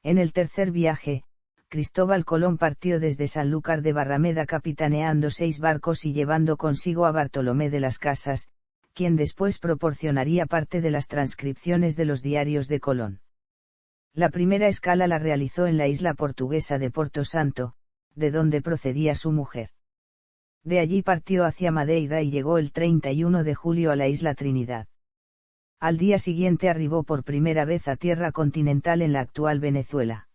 En el tercer viaje, Cristóbal Colón partió desde Sanlúcar de Barrameda capitaneando 6 barcos y llevando consigo a Bartolomé de las Casas, quien después proporcionaría parte de las transcripciones de los diarios de Colón. La primera escala la realizó en la isla portuguesa de Porto Santo, de donde procedía su mujer. De allí partió hacia Madeira y llegó el 31 de julio a la isla Trinidad. Al día siguiente arribó por primera vez a tierra continental en la actual Venezuela.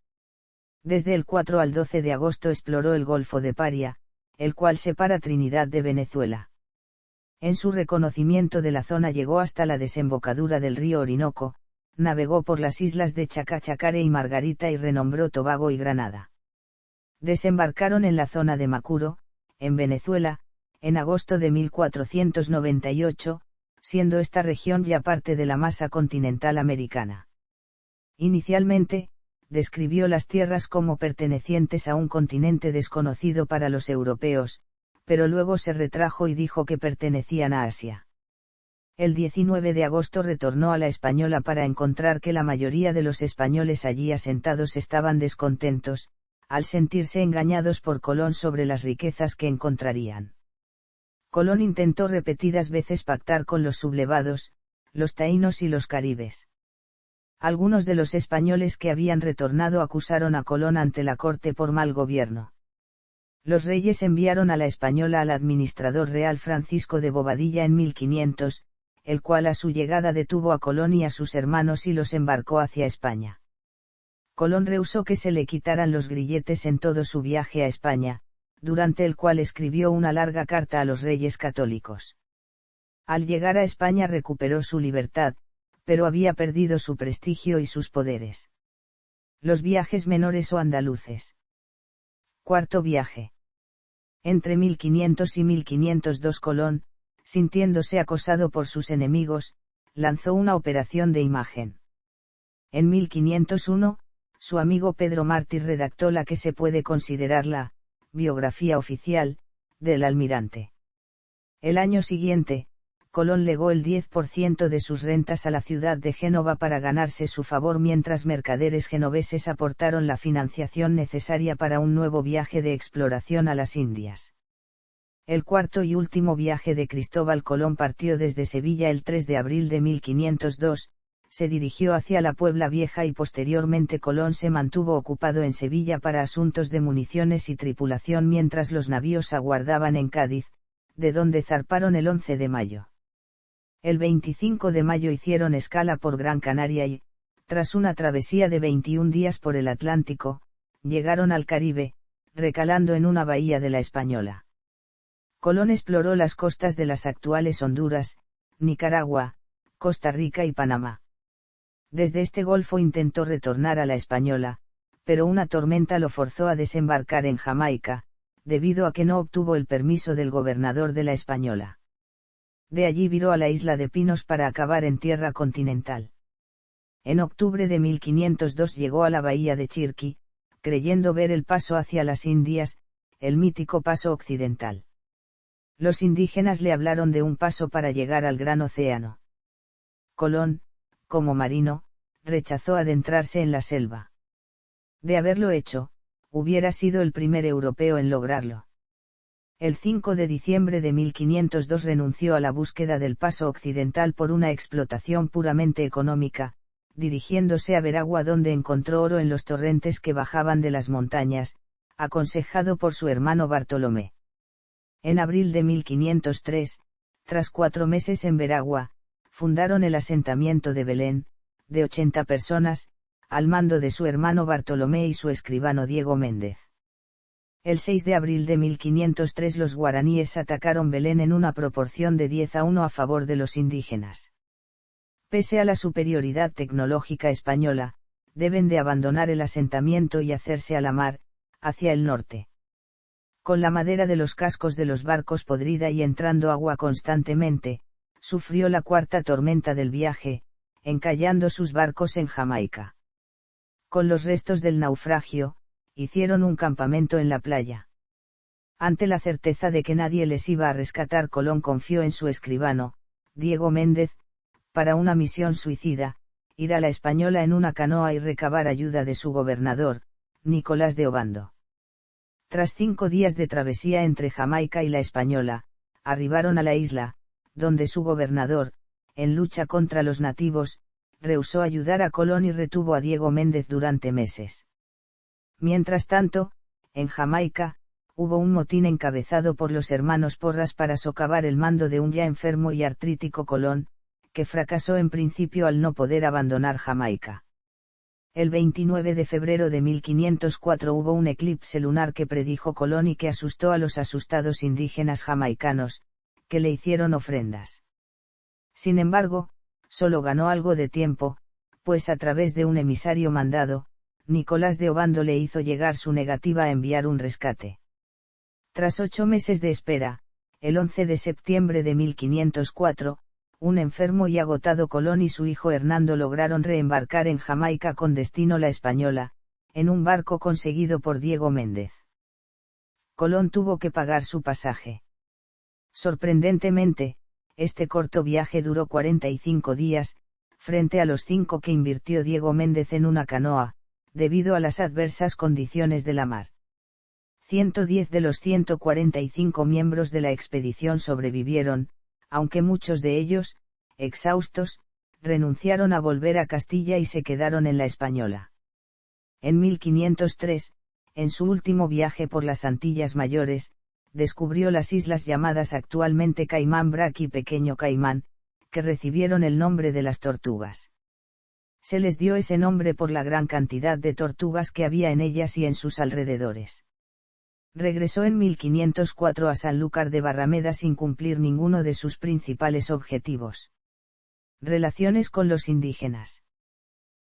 Desde el 4 al 12 de agosto exploró el Golfo de Paria, el cual separa Trinidad de Venezuela. En su reconocimiento de la zona llegó hasta la desembocadura del río Orinoco, navegó por las islas de Chacachacare y Margarita y renombró Tobago y Granada. Desembarcaron en la zona de Macuro, en Venezuela, en agosto de 1498, siendo esta región ya parte de la masa continental americana. Inicialmente, describió las tierras como pertenecientes a un continente desconocido para los europeos, pero luego se retrajo y dijo que pertenecían a Asia. El 19 de agosto retornó a La Española para encontrar que la mayoría de los españoles allí asentados estaban descontentos, al sentirse engañados por Colón sobre las riquezas que encontrarían. Colón intentó repetidas veces pactar con los sublevados, los taínos y los caribes. Algunos de los españoles que habían retornado acusaron a Colón ante la corte por mal gobierno. Los reyes enviaron a La Española al administrador real Francisco de Bobadilla en 1500, el cual a su llegada detuvo a Colón y a sus hermanos y los embarcó hacia España. Colón rehusó que se le quitaran los grilletes en todo su viaje a España, durante el cual escribió una larga carta a los reyes católicos. Al llegar a España recuperó su libertad, pero había perdido su prestigio y sus poderes. Los viajes menores o andaluces. Cuarto viaje. Entre 1500 y 1502 Colón, sintiéndose acosado por sus enemigos, lanzó una operación de imagen. En 1501, su amigo Pedro Mártir redactó la que se puede considerar la biografía oficial del almirante. El año siguiente, Colón legó el 10% de sus rentas a la ciudad de Génova para ganarse su favor, mientras mercaderes genoveses aportaron la financiación necesaria para un nuevo viaje de exploración a las Indias. El cuarto y último viaje de Cristóbal Colón partió desde Sevilla el 3 de abril de 1502, se dirigió hacia la Puebla Vieja y posteriormente Colón se mantuvo ocupado en Sevilla para asuntos de municiones y tripulación mientras los navíos aguardaban en Cádiz, de donde zarparon el 11 de mayo. El 25 de mayo hicieron escala por Gran Canaria y, tras una travesía de 21 días por el Atlántico, llegaron al Caribe, recalando en una bahía de La Española. Colón exploró las costas de las actuales Honduras, Nicaragua, Costa Rica y Panamá. Desde este golfo intentó retornar a La Española, pero una tormenta lo forzó a desembarcar en Jamaica, debido a que no obtuvo el permiso del gobernador de La Española. De allí viró a la isla de Pinos para acabar en tierra continental. En octubre de 1502 llegó a la bahía de Chirqui, creyendo ver el paso hacia las Indias, el mítico paso occidental. Los indígenas le hablaron de un paso para llegar al gran océano. Colón, como marino, rechazó adentrarse en la selva. De haberlo hecho, hubiera sido el primer europeo en lograrlo. El 5 de diciembre de 1502 renunció a la búsqueda del paso occidental por una explotación puramente económica, dirigiéndose a Veragua, donde encontró oro en los torrentes que bajaban de las montañas, aconsejado por su hermano Bartolomé. En abril de 1503, tras 4 meses en Veragua, fundaron el asentamiento de Belén, de 80 personas, al mando de su hermano Bartolomé y su escribano Diego Méndez. El 6 de abril de 1503 los guaraníes atacaron Belén en una proporción de 10-1 a favor de los indígenas. Pese a la superioridad tecnológica española, deben de abandonar el asentamiento y hacerse a la mar, hacia el norte. Con la madera de los cascos de los barcos podrida y entrando agua constantemente, sufrió la cuarta tormenta del viaje, encallando sus barcos en Jamaica. Con los restos del naufragio, hicieron un campamento en la playa. Ante la certeza de que nadie les iba a rescatar, Colón confió en su escribano, Diego Méndez, para una misión suicida, ir a La Española en una canoa y recabar ayuda de su gobernador, Nicolás de Obando. Tras 5 días de travesía entre Jamaica y La Española, arribaron a la isla, donde su gobernador, en lucha contra los nativos, rehusó ayudar a Colón y retuvo a Diego Méndez durante meses. Mientras tanto, en Jamaica, hubo un motín encabezado por los hermanos Porras para socavar el mando de un ya enfermo y artrítico Colón, que fracasó en principio al no poder abandonar Jamaica. El 29 de febrero de 1504 hubo un eclipse lunar que predijo Colón y que asustó a los asustados indígenas jamaicanos, que le hicieron ofrendas. Sin embargo, solo ganó algo de tiempo, pues a través de un emisario mandado, Nicolás de Obando le hizo llegar su negativa a enviar un rescate. Tras 8 meses de espera, el 11 de septiembre de 1504, un enfermo y agotado Colón y su hijo Hernando lograron reembarcar en Jamaica con destino La Española, en un barco conseguido por Diego Méndez. Colón tuvo que pagar su pasaje. Sorprendentemente, este corto viaje duró 45 días, frente a los 5 que invirtió Diego Méndez en una canoa, debido a las adversas condiciones de la mar. 110 de los 145 miembros de la expedición sobrevivieron, aunque muchos de ellos, exhaustos, renunciaron a volver a Castilla y se quedaron en la Española. En 1503, en su último viaje por las Antillas Mayores, descubrió las islas llamadas actualmente Caimán Brac y Pequeño Caimán, que recibieron el nombre de las tortugas. Se les dio ese nombre por la gran cantidad de tortugas que había en ellas y en sus alrededores. Regresó en 1504 a Sanlúcar de Barrameda sin cumplir ninguno de sus principales objetivos. Relaciones con los indígenas.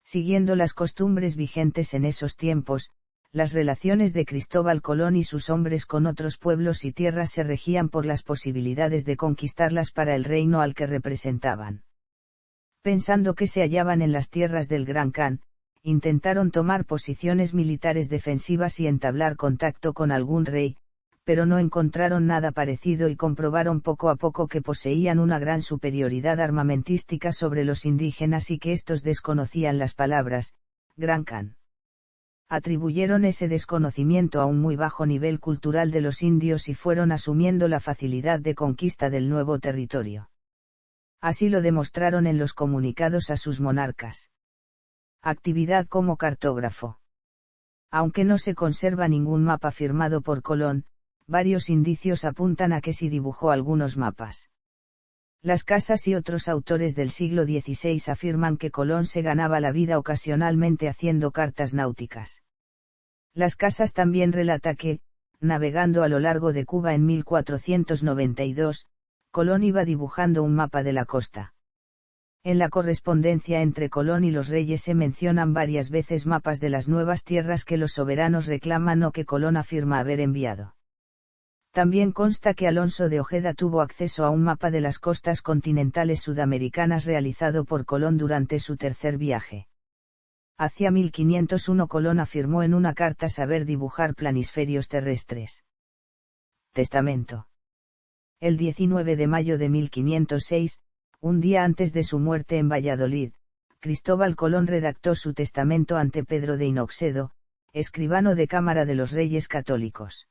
Siguiendo las costumbres vigentes en esos tiempos, las relaciones de Cristóbal Colón y sus hombres con otros pueblos y tierras se regían por las posibilidades de conquistarlas para el reino al que representaban. Pensando que se hallaban en las tierras del Gran Khan, intentaron tomar posiciones militares defensivas y entablar contacto con algún rey, pero no encontraron nada parecido y comprobaron poco a poco que poseían una gran superioridad armamentística sobre los indígenas y que éstos desconocían las palabras, Gran Khan. Atribuyeron ese desconocimiento a un muy bajo nivel cultural de los indios y fueron asumiendo la facilidad de conquista del nuevo territorio. Así lo demostraron en los comunicados a sus monarcas. Actividad como cartógrafo. Aunque no se conserva ningún mapa firmado por Colón, varios indicios apuntan a que sí dibujó algunos mapas. Las Casas y otros autores del siglo XVI afirman que Colón se ganaba la vida ocasionalmente haciendo cartas náuticas. Las Casas también relata que, navegando a lo largo de Cuba en 1492, Colón iba dibujando un mapa de la costa. En la correspondencia entre Colón y los reyes se mencionan varias veces mapas de las nuevas tierras que los soberanos reclaman o que Colón afirma haber enviado. También consta que Alonso de Ojeda tuvo acceso a un mapa de las costas continentales sudamericanas realizado por Colón durante su tercer viaje. Hacia 1501 Colón afirmó en una carta saber dibujar planisferios terrestres. Testamento. El 19 de mayo de 1506, un día antes de su muerte en Valladolid, Cristóbal Colón redactó su testamento ante Pedro de Hinoxedo, escribano de Cámara de los Reyes Católicos.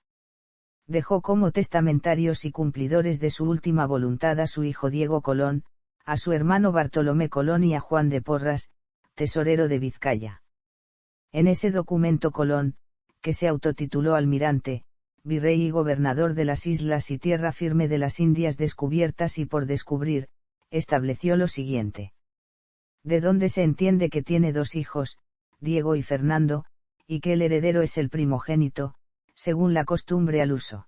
Dejó como testamentarios y cumplidores de su última voluntad a su hijo Diego Colón, a su hermano Bartolomé Colón y a Juan de Porras, tesorero de Vizcaya. En ese documento Colón, que se autotituló almirante, virrey y gobernador de las islas y tierra firme de las Indias descubiertas y por descubrir, estableció lo siguiente. De donde se entiende que tiene dos hijos, Diego y Fernando, y que el heredero es el primogénito, según la costumbre al uso.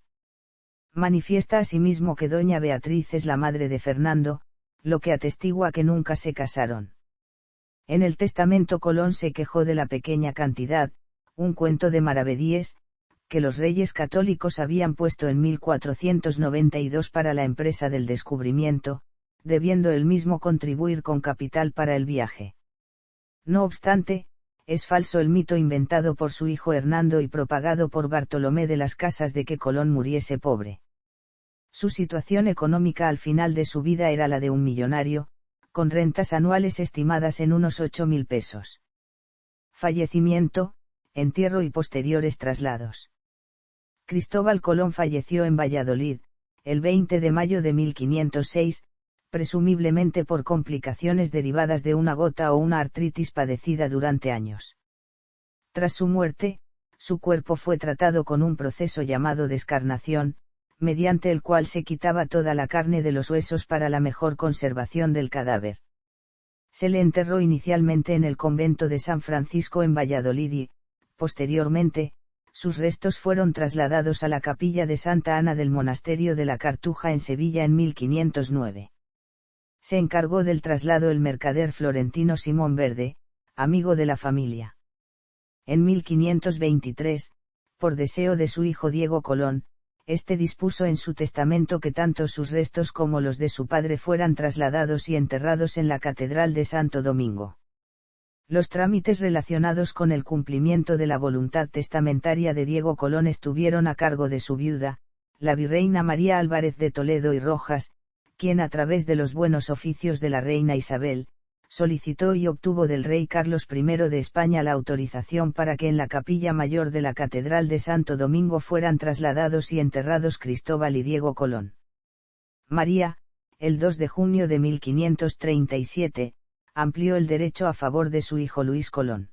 Manifiesta asimismo que doña Beatriz es la madre de Fernando, lo que atestigua que nunca se casaron. En el testamento Colón se quejó de la pequeña cantidad, un cuento de maravedíes, que los reyes católicos habían puesto en 1492 para la empresa del descubrimiento, debiendo él mismo contribuir con capital para el viaje. No obstante, es falso el mito inventado por su hijo Hernando y propagado por Bartolomé de las Casas de que Colón muriese pobre. Su situación económica al final de su vida era la de un millonario, con rentas anuales estimadas en unos 8.000 pesos. Fallecimiento, entierro y posteriores traslados. Cristóbal Colón falleció en Valladolid, el 20 de mayo de 1506, presumiblemente por complicaciones derivadas de una gota o una artritis padecida durante años. Tras su muerte, su cuerpo fue tratado con un proceso llamado descarnación, mediante el cual se quitaba toda la carne de los huesos para la mejor conservación del cadáver. Se le enterró inicialmente en el convento de San Francisco en Valladolid y, posteriormente, sus restos fueron trasladados a la capilla de Santa Ana del monasterio de la Cartuja en Sevilla en 1509. Se encargó del traslado el mercader florentino Simón Verde, amigo de la familia. En 1523, por deseo de su hijo Diego Colón, este dispuso en su testamento que tanto sus restos como los de su padre fueran trasladados y enterrados en la Catedral de Santo Domingo. Los trámites relacionados con el cumplimiento de la voluntad testamentaria de Diego Colón estuvieron a cargo de su viuda, la virreina María Álvarez de Toledo y Rojas, quien a través de los buenos oficios de la reina Isabel, solicitó y obtuvo del rey Carlos I de España la autorización para que en la capilla mayor de la Catedral de Santo Domingo fueran trasladados y enterrados Cristóbal y Diego Colón. María, el 2 de junio de 1537, amplió el derecho a favor de su hijo Luis Colón.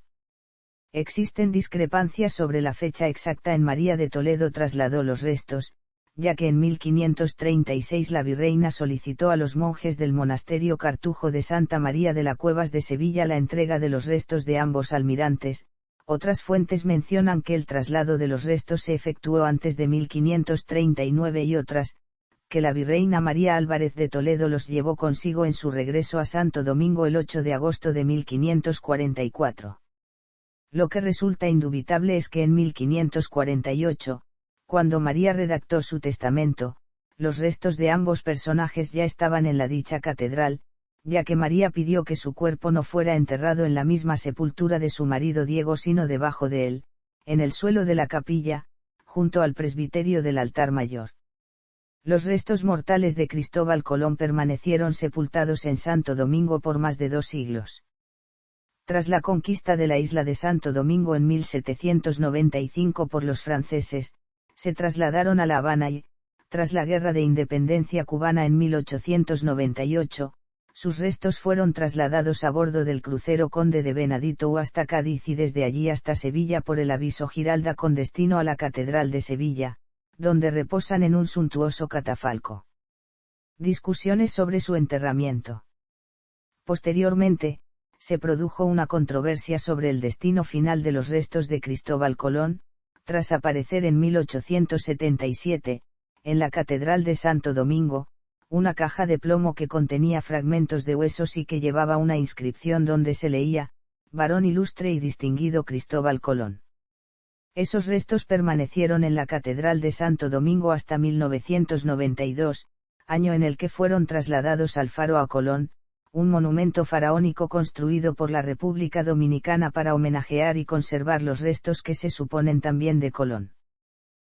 Existen discrepancias sobre la fecha exacta en María de Toledo trasladó los restos, ya que en 1536 la virreina solicitó a los monjes del monasterio Cartujo de Santa María de la Cuevas de Sevilla la entrega de los restos de ambos almirantes. Otras fuentes mencionan que el traslado de los restos se efectuó antes de 1539 y otras, que la virreina María Álvarez de Toledo los llevó consigo en su regreso a Santo Domingo el 8 de agosto de 1544. Lo que resulta indubitable es que en 1548, cuando María redactó su testamento, los restos de ambos personajes ya estaban en la dicha catedral, ya que María pidió que su cuerpo no fuera enterrado en la misma sepultura de su marido Diego sino debajo de él, en el suelo de la capilla, junto al presbiterio del altar mayor. Los restos mortales de Cristóbal Colón permanecieron sepultados en Santo Domingo por más de 2 siglos. Tras la conquista de la isla de Santo Domingo en 1795 por los franceses, se trasladaron a La Habana y, tras la Guerra de Independencia cubana en 1898, sus restos fueron trasladados a bordo del crucero Conde de Benedito hasta Cádiz y desde allí hasta Sevilla por el aviso Giralda con destino a la Catedral de Sevilla, donde reposan en un suntuoso catafalco. Discusiones sobre su enterramiento. Posteriormente, se produjo una controversia sobre el destino final de los restos de Cristóbal Colón, tras aparecer en 1877, en la Catedral de Santo Domingo, una caja de plomo que contenía fragmentos de huesos y que llevaba una inscripción donde se leía, varón ilustre y distinguido Cristóbal Colón. Esos restos permanecieron en la Catedral de Santo Domingo hasta 1992, año en el que fueron trasladados al Faro a Colón, un monumento faraónico construido por la República Dominicana para homenajear y conservar los restos que se suponen también de Colón.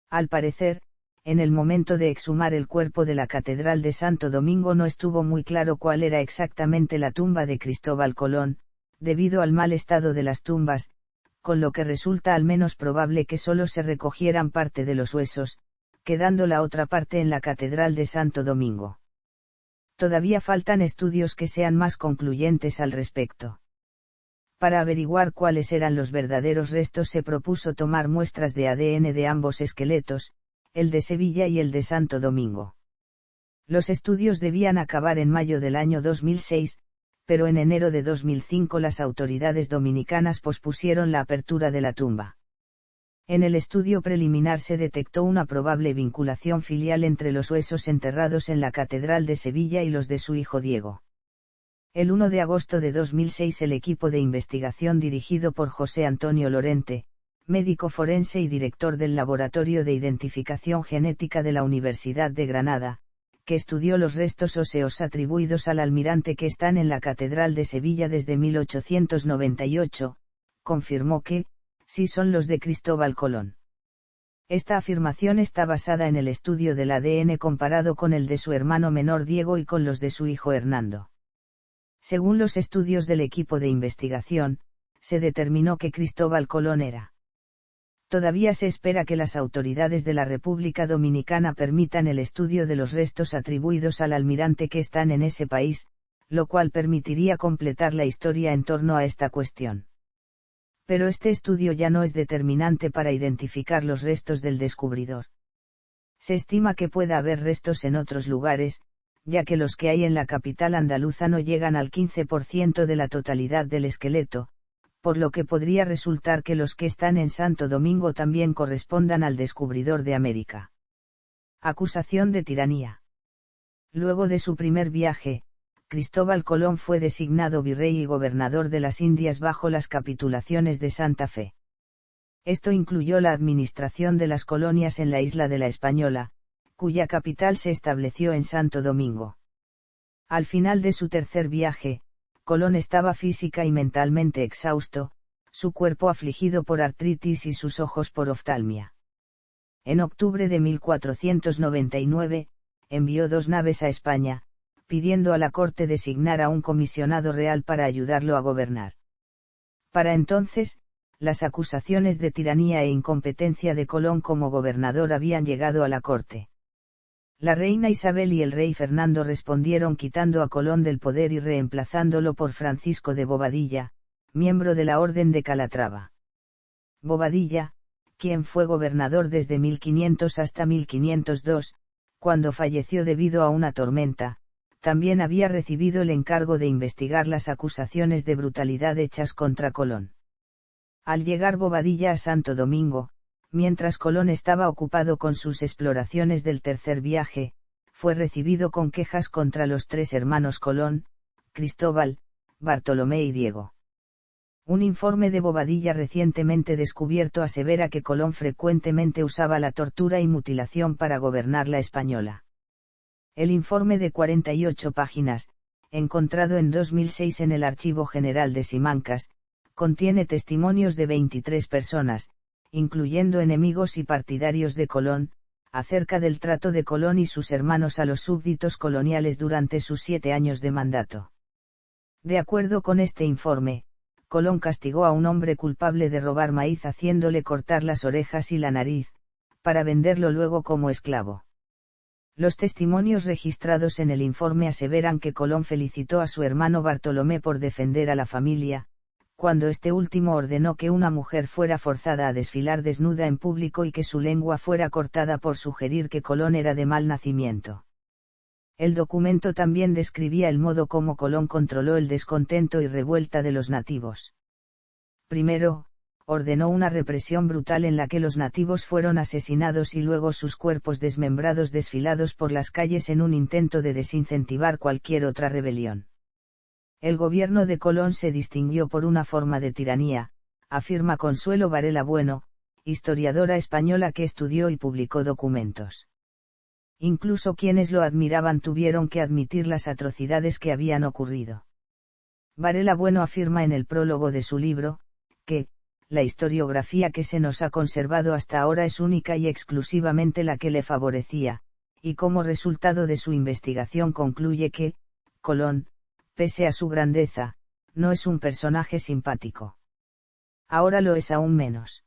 Al parecer, en el momento de exhumar el cuerpo de la Catedral de Santo Domingo no estuvo muy claro cuál era exactamente la tumba de Cristóbal Colón, debido al mal estado de las tumbas, con lo que resulta al menos probable que solo se recogieran parte de los huesos, quedando la otra parte en la Catedral de Santo Domingo. Todavía faltan estudios que sean más concluyentes al respecto. Para averiguar cuáles eran los verdaderos restos se propuso tomar muestras de ADN de ambos esqueletos, el de Sevilla y el de Santo Domingo. Los estudios debían acabar en mayo del año 2006, pero en enero de 2005 las autoridades dominicanas pospusieron la apertura de la tumba. En el estudio preliminar se detectó una probable vinculación filial entre los huesos enterrados en la Catedral de Sevilla y los de su hijo Diego. El 1 de agosto de 2006 el equipo de investigación dirigido por José Antonio Lorente, médico forense y director del Laboratorio de Identificación Genética de la Universidad de Granada, que estudió los restos óseos atribuidos al almirante que están en la Catedral de Sevilla desde 1898, confirmó que, sí son los de Cristóbal Colón. Esta afirmación está basada en el estudio del ADN comparado con el de su hermano menor Diego y con los de su hijo Hernando. Según los estudios del equipo de investigación, se determinó que Cristóbal Colón era. Todavía se espera que las autoridades de la República Dominicana permitan el estudio de los restos atribuidos al almirante que están en ese país, lo cual permitiría completar la historia en torno a esta cuestión. Pero este estudio ya no es determinante para identificar los restos del descubridor. Se estima que pueda haber restos en otros lugares, ya que los que hay en la capital andaluza no llegan al 15% de la totalidad del esqueleto, por lo que podría resultar que los que están en Santo Domingo también correspondan al descubridor de América. Acusación de tiranía. Luego de su primer viaje, Cristóbal Colón fue designado virrey y gobernador de las Indias bajo las capitulaciones de Santa Fe. Esto incluyó la administración de las colonias en la isla de la Española, cuya capital se estableció en Santo Domingo. Al final de su tercer viaje, Colón estaba física y mentalmente exhausto, su cuerpo afligido por artritis y sus ojos por oftalmia. En octubre de 1499, envió 2 naves a España, pidiendo a la corte designar a un comisionado real para ayudarlo a gobernar. Para entonces, las acusaciones de tiranía e incompetencia de Colón como gobernador habían llegado a la corte. La reina Isabel y el rey Fernando respondieron quitando a Colón del poder y reemplazándolo por Francisco de Bobadilla, miembro de la Orden de Calatrava. Bobadilla, quien fue gobernador desde 1500 hasta 1502, cuando falleció debido a una tormenta, también había recibido el encargo de investigar las acusaciones de brutalidad hechas contra Colón. Al llegar Bobadilla a Santo Domingo, mientras Colón estaba ocupado con sus exploraciones del tercer viaje, fue recibido con quejas contra los 3 hermanos Colón, Cristóbal, Bartolomé y Diego. Un informe de Bobadilla recientemente descubierto asevera que Colón frecuentemente usaba la tortura y mutilación para gobernar la Española. El informe de 48 páginas, encontrado en 2006 en el Archivo General de Simancas, contiene testimonios de 23 personas, incluyendo enemigos y partidarios de Colón, acerca del trato de Colón y sus hermanos a los súbditos coloniales durante sus 7 años de mandato. De acuerdo con este informe, Colón castigó a un hombre culpable de robar maíz haciéndole cortar las orejas y la nariz, para venderlo luego como esclavo. Los testimonios registrados en el informe aseveran que Colón felicitó a su hermano Bartolomé por defender a la familia, cuando este último ordenó que una mujer fuera forzada a desfilar desnuda en público y que su lengua fuera cortada por sugerir que Colón era de mal nacimiento. El documento también describía el modo como Colón controló el descontento y revuelta de los nativos. Primero, ordenó una represión brutal en la que los nativos fueron asesinados y luego sus cuerpos desmembrados desfilados por las calles en un intento de desincentivar cualquier otra rebelión. El gobierno de Colón se distinguió por una forma de tiranía, afirma Consuelo Varela Bueno, historiadora española que estudió y publicó documentos. Incluso quienes lo admiraban tuvieron que admitir las atrocidades que habían ocurrido. Varela Bueno afirma en el prólogo de su libro, que, la historiografía que se nos ha conservado hasta ahora es única y exclusivamente la que le favorecía, y como resultado de su investigación concluye que, Colón, pese a su grandeza, no es un personaje simpático. Ahora lo es aún menos.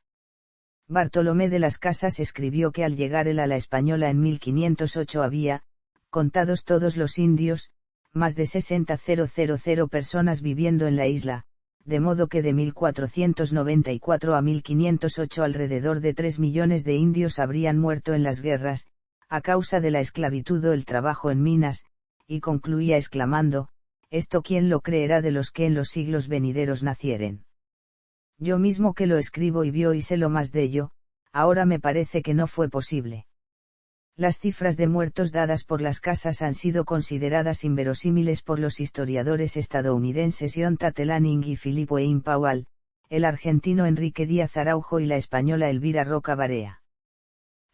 Bartolomé de las Casas escribió que al llegar él a la Española en 1508 había, contados todos los indios, más de 60.000 personas viviendo en la isla, de modo que de 1494 a 1508 alrededor de 3 millones de indios habrían muerto en las guerras, a causa de la esclavitud o el trabajo en minas, y concluía exclamando, «Esto quién lo creerá de los que en los siglos venideros nacieren. Yo mismo que lo escribo y vio y sé lo más de ello, ahora me parece que no fue posible». Las cifras de muertos dadas por las Casas han sido consideradas inverosímiles por los historiadores estadounidenses John Tatelanning y Philip Wayne Powell, el argentino Enrique Díaz Araujo y la española Elvira Roca Barea.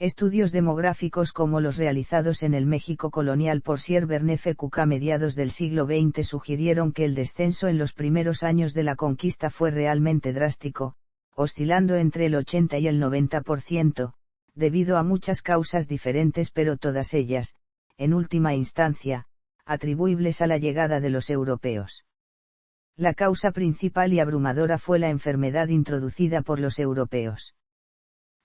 Estudios demográficos como los realizados en el México colonial por Sir Bernefe Cook a mediados del siglo XX sugirieron que el descenso en los primeros años de la conquista fue realmente drástico, oscilando entre el 80 y el 90%, debido a muchas causas diferentes pero todas ellas, en última instancia, atribuibles a la llegada de los europeos. La causa principal y abrumadora fue la enfermedad introducida por los europeos.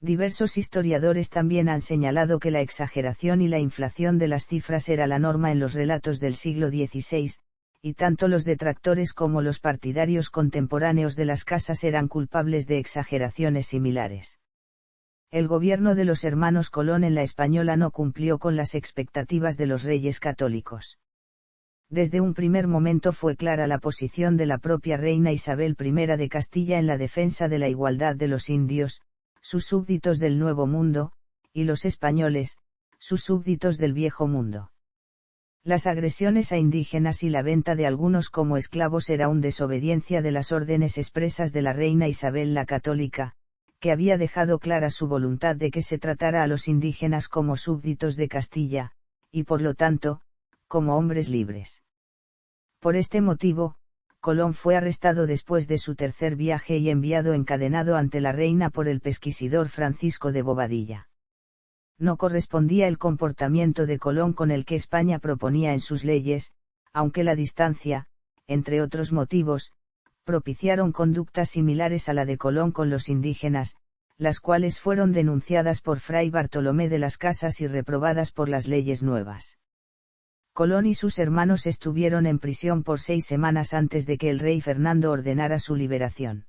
Diversos historiadores también han señalado que la exageración y la inflación de las cifras era la norma en los relatos del siglo XVI, y tanto los detractores como los partidarios contemporáneos de las Casas eran culpables de exageraciones similares. El gobierno de los hermanos Colón en la Española no cumplió con las expectativas de los reyes católicos. Desde un primer momento fue clara la posición de la propia reina Isabel I de Castilla en la defensa de la igualdad de los indios, sus súbditos del Nuevo Mundo, y los españoles, sus súbditos del Viejo Mundo. Las agresiones a indígenas y la venta de algunos como esclavos era una desobediencia de las órdenes expresas de la reina Isabel la Católica, que había dejado clara su voluntad de que se tratara a los indígenas como súbditos de Castilla, y por lo tanto, como hombres libres. Por este motivo, Colón fue arrestado después de su tercer viaje y enviado encadenado ante la reina por el pesquisidor Francisco de Bobadilla. No correspondía el comportamiento de Colón con el que España proponía en sus leyes, aunque la distancia, entre otros motivos, propiciaron conductas similares a la de Colón con los indígenas, las cuales fueron denunciadas por Fray Bartolomé de las Casas y reprobadas por las leyes nuevas. Colón y sus hermanos estuvieron en prisión por 6 semanas antes de que el rey Fernando ordenara su liberación.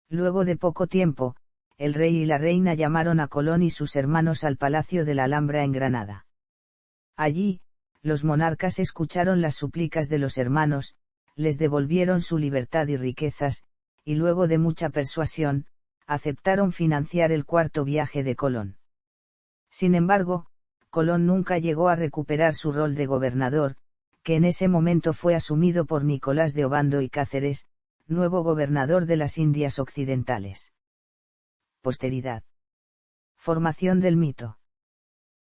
Luego de poco tiempo, el rey y la reina llamaron a Colón y sus hermanos al Palacio de la Alhambra en Granada. Allí, los monarcas escucharon las súplicas de los hermanos, les devolvieron su libertad y riquezas, y luego de mucha persuasión, aceptaron financiar el cuarto viaje de Colón. Sin embargo, Colón nunca llegó a recuperar su rol de gobernador, que en ese momento fue asumido por Nicolás de Obando y Cáceres, nuevo gobernador de las Indias Occidentales. Posteridad. Formación del mito.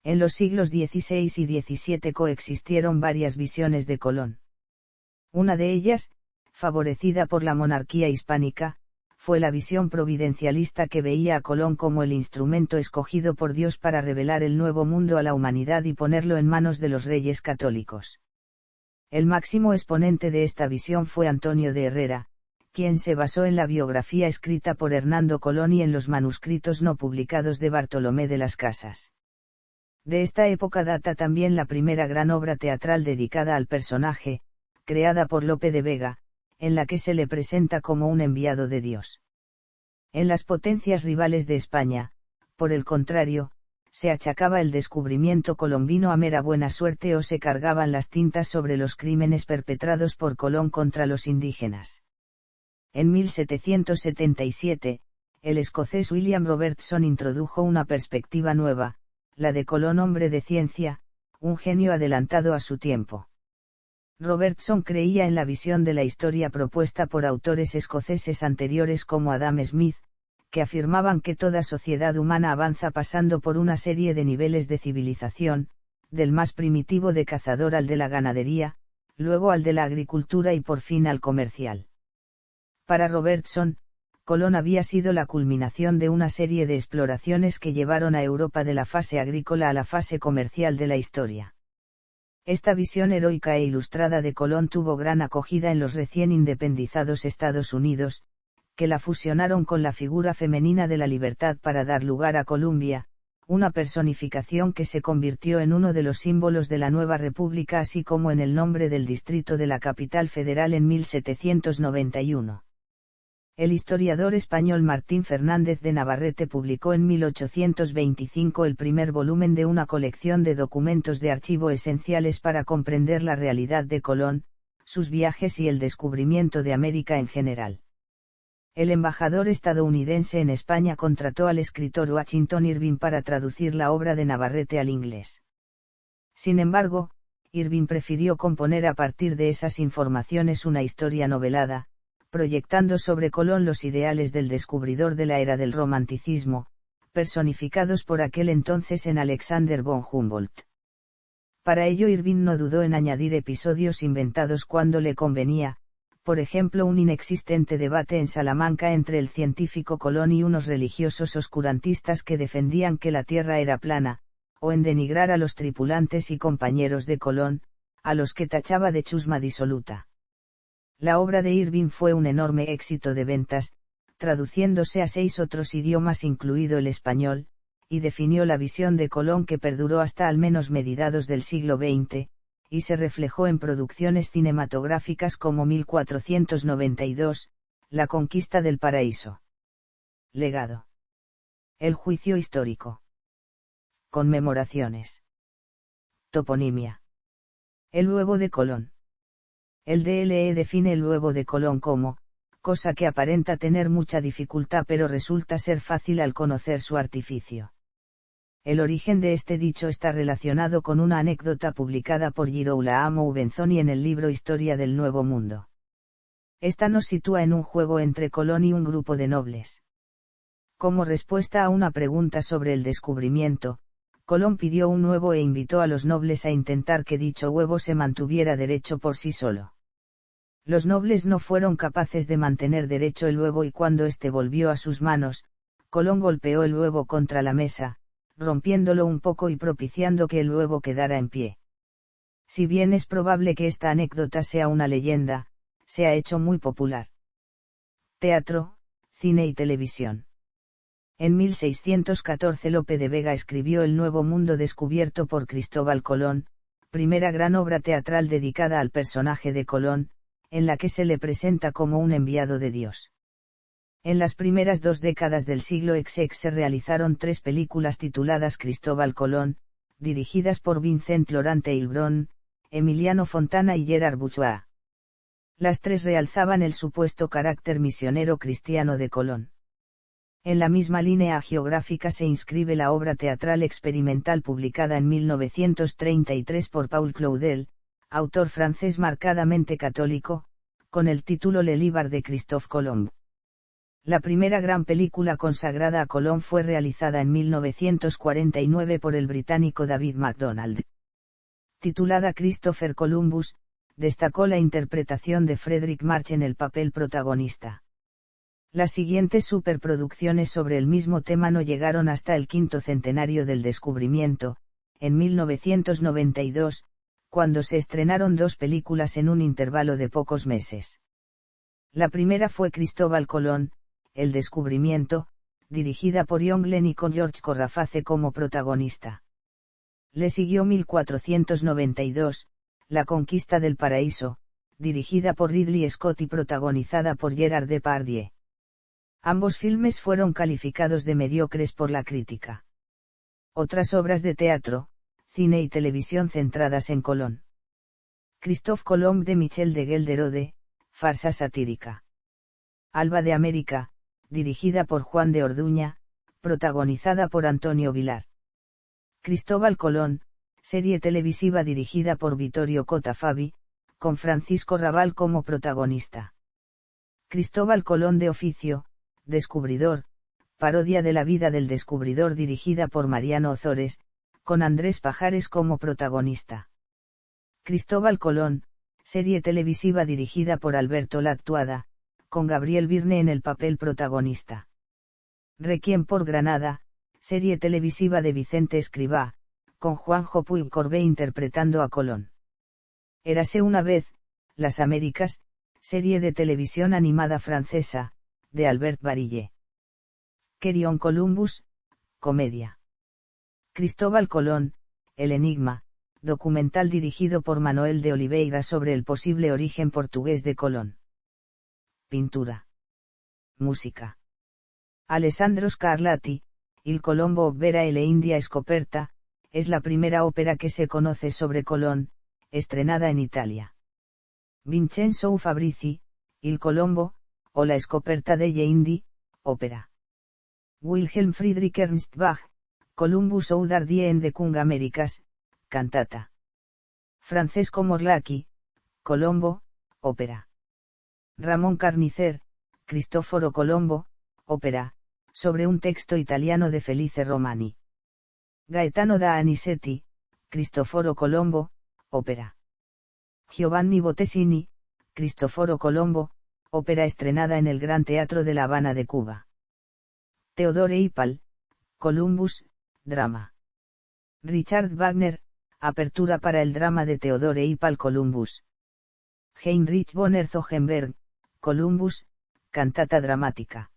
En los siglos XVI y XVII coexistieron varias visiones de Colón. Una de ellas, favorecida por la monarquía hispánica, fue la visión providencialista que veía a Colón como el instrumento escogido por Dios para revelar el nuevo mundo a la humanidad y ponerlo en manos de los reyes católicos. El máximo exponente de esta visión fue Antonio de Herrera, quien se basó en la biografía escrita por Hernando Colón y en los manuscritos no publicados de Bartolomé de las Casas. De esta época data también la primera gran obra teatral dedicada al personaje, creada por Lope de Vega, en la que se le presenta como un enviado de Dios. En las potencias rivales de España, por el contrario, se achacaba el descubrimiento colombino a mera buena suerte o se cargaban las tintas sobre los crímenes perpetrados por Colón contra los indígenas. En 1777, el escocés William Robertson introdujo una perspectiva nueva, la de Colón hombre de ciencia, un genio adelantado a su tiempo. Robertson creía en la visión de la historia propuesta por autores escoceses anteriores como Adam Smith, que afirmaban que toda sociedad humana avanza pasando por una serie de niveles de civilización, del más primitivo de cazador al de la ganadería, luego al de la agricultura y por fin al comercial. Para Robertson, Colón había sido la culminación de una serie de exploraciones que llevaron a Europa de la fase agrícola a la fase comercial de la historia. Esta visión heroica e ilustrada de Colón tuvo gran acogida en los recién independizados Estados Unidos, que la fusionaron con la figura femenina de la libertad para dar lugar a Columbia, una personificación que se convirtió en uno de los símbolos de la nueva república así como en el nombre del distrito de la capital federal en 1791. El historiador español Martín Fernández de Navarrete publicó en 1825 el primer volumen de una colección de documentos de archivo esenciales para comprender la realidad de Colón, sus viajes y el descubrimiento de América en general. El embajador estadounidense en España contrató al escritor Washington Irving para traducir la obra de Navarrete al inglés. Sin embargo, Irving prefirió componer a partir de esas informaciones una historia novelada, proyectando sobre Colón los ideales del descubridor de la era del romanticismo, personificados por aquel entonces en Alexander von Humboldt. Para ello Irving no dudó en añadir episodios inventados cuando le convenía, por ejemplo un inexistente debate en Salamanca entre el científico Colón y unos religiosos oscurantistas que defendían que la Tierra era plana, o en denigrar a los tripulantes y compañeros de Colón, a los que tachaba de chusma disoluta. La obra de Irving fue un enorme éxito de ventas, traduciéndose a 6 otros idiomas incluido el español, y definió la visión de Colón que perduró hasta al menos mediados del siglo XX, y se reflejó en producciones cinematográficas como 1492, La conquista del paraíso. Legado. El juicio histórico. Conmemoraciones. Toponimia. El huevo de Colón. El DLE define el huevo de Colón como, cosa que aparenta tener mucha dificultad pero resulta ser fácil al conocer su artificio. El origen de este dicho está relacionado con una anécdota publicada por Girolamo Benzoni en el libro Historia del Nuevo Mundo. Esta nos sitúa en un juego entre Colón y un grupo de nobles. Como respuesta a una pregunta sobre el descubrimiento, Colón pidió un huevo e invitó a los nobles a intentar que dicho huevo se mantuviera derecho por sí solo. Los nobles no fueron capaces de mantener derecho el huevo y cuando éste volvió a sus manos, Colón golpeó el huevo contra la mesa, rompiéndolo un poco y propiciando que el huevo quedara en pie. Si bien es probable que esta anécdota sea una leyenda, se ha hecho muy popular. Teatro, cine y televisión. En 1614 Lope de Vega escribió El Nuevo Mundo descubierto por Cristóbal Colón, primera gran obra teatral dedicada al personaje de Colón, en la que se le presenta como un enviado de Dios. En las primeras 2 décadas del siglo XX se realizaron 3 películas tituladas Cristóbal Colón, dirigidas por Vincent Laurent Heilbronn, Emiliano Fontana y Gerard Bourgeois. Las 3 realzaban el supuesto carácter misionero cristiano de Colón. En la misma línea geográfica se inscribe la obra teatral experimental publicada en 1933 por Paul Claudel, autor francés marcadamente católico, con el título Le Livre de Christophe Colomb. La primera gran película consagrada a Colón fue realizada en 1949 por el británico David MacDonald. Titulada Christopher Columbus, destacó la interpretación de Fredric March en el papel protagonista. Las siguientes superproducciones sobre el mismo tema no llegaron hasta el 5º centenario del descubrimiento, en 1992, cuando se estrenaron 2 películas en un intervalo de pocos meses. La primera fue Cristóbal Colón, El descubrimiento, dirigida por John Glenn y con George Corraface como protagonista. Le siguió 1492, La conquista del paraíso, dirigida por Ridley Scott y protagonizada por Gerard Depardieu. Ambos filmes fueron calificados de mediocres por la crítica. Otras obras de teatro, cine y televisión centradas en Colón. Christophe Colomb de Michel de Gelderode, farsa satírica. Alba de América, dirigida por Juan de Orduña, protagonizada por Antonio Vilar. Cristóbal Colón, serie televisiva dirigida por Vittorio Cotafavi, con Francisco Rabal como protagonista. Cristóbal Colón de oficio, descubridor, parodia de la vida del descubridor dirigida por Mariano Ozores, con Andrés Pajares como protagonista. Cristóbal Colón, serie televisiva dirigida por Alberto Lattuada, con Gabriel Birne en el papel protagonista. Requiem por Granada, serie televisiva de Vicente Escrivá, con Juanjo Puig Corbé interpretando a Colón. Érase una vez, Las Américas, serie de televisión animada francesa, de Albert Barille. Querion Columbus, comedia. Cristóbal Colón, El Enigma, documental dirigido por Manuel de Oliveira sobre el posible origen portugués de Colón. Pintura. Música. Alessandro Scarlatti, Il Colombo Opera e le India Scoperta, es la primera ópera que se conoce sobre Colón, estrenada en Italia. Vincenzo Fabrizi, Il Colombo, o la Scoperta degli Indi, ópera. Wilhelm Friedrich Ernst Bach, Columbus Oudar die en de Kung Americas, cantata. Francesco Morlacchi, Colombo, ópera. Ramón Carnicer, Cristoforo Colombo, ópera, sobre un texto italiano de Felice Romani. Gaetano da Anicetti, Cristoforo Colombo, ópera. Giovanni Bottesini, Cristoforo Colombo, ópera estrenada en el Gran Teatro de La Habana de Cuba. Theodore Ipal, Columbus, drama. Richard Wagner, apertura para el drama de Theodore Ipal Columbus. Heinrich von Herzogenberg, Columbus, cantata dramática.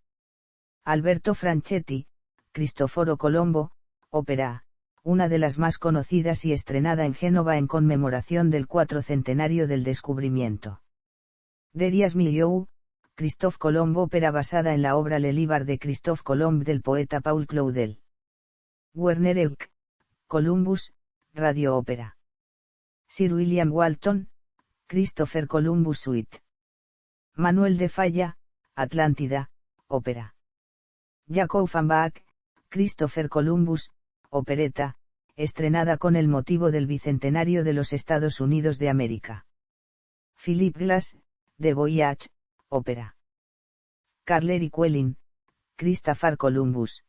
Alberto Franchetti, Cristoforo Colombo, ópera, una de las más conocidas y estrenada en Génova en conmemoración del 400 del descubrimiento. Derias Milhaud, Christophe Colomb ópera basada en la obra Le Livre de Christophe Colomb del poeta Paul Claudel. Werner Euck, Columbus, radioópera. Sir William Walton, Christopher Columbus Suite. Manuel de Falla, Atlántida, ópera. Jacob van Baak, Christopher Columbus, opereta, estrenada con el motivo del bicentenario de los Estados Unidos de América. Philip Glass, The Voyage, ópera. Carl Eric Welling, Christopher Columbus.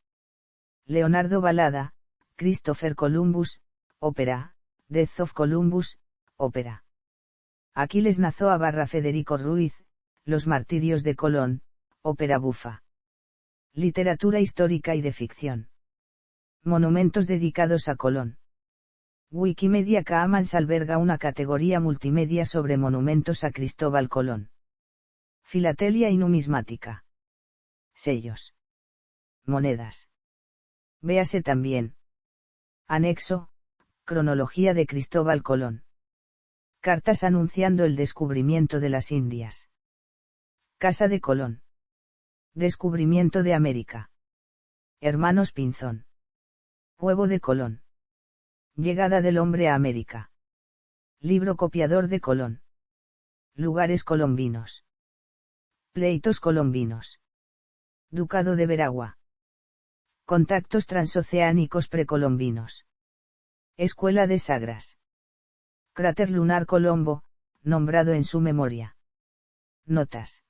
Leonardo Balada, Christopher Columbus, ópera, Death of Columbus, ópera. Aquiles Nazoa / Federico Ruiz, Los martirios de Colón, ópera bufa. Literatura histórica y de ficción. Monumentos dedicados a Colón. Wikimedia Commons alberga una categoría multimedia sobre monumentos a Cristóbal Colón. Filatelia y numismática. Sellos. Monedas. Véase también. Anexo, cronología de Cristóbal Colón. Cartas anunciando el descubrimiento de las Indias. Casa de Colón. Descubrimiento de América. Hermanos Pinzón. Huevo de Colón. Llegada del hombre a América. Libro copiador de Colón. Lugares colombinos. Pleitos colombinos. Ducado de Veragua. Contactos transoceánicos precolombinos. Escuela de Sagras. Cráter lunar Colombo, nombrado en su memoria. Notas.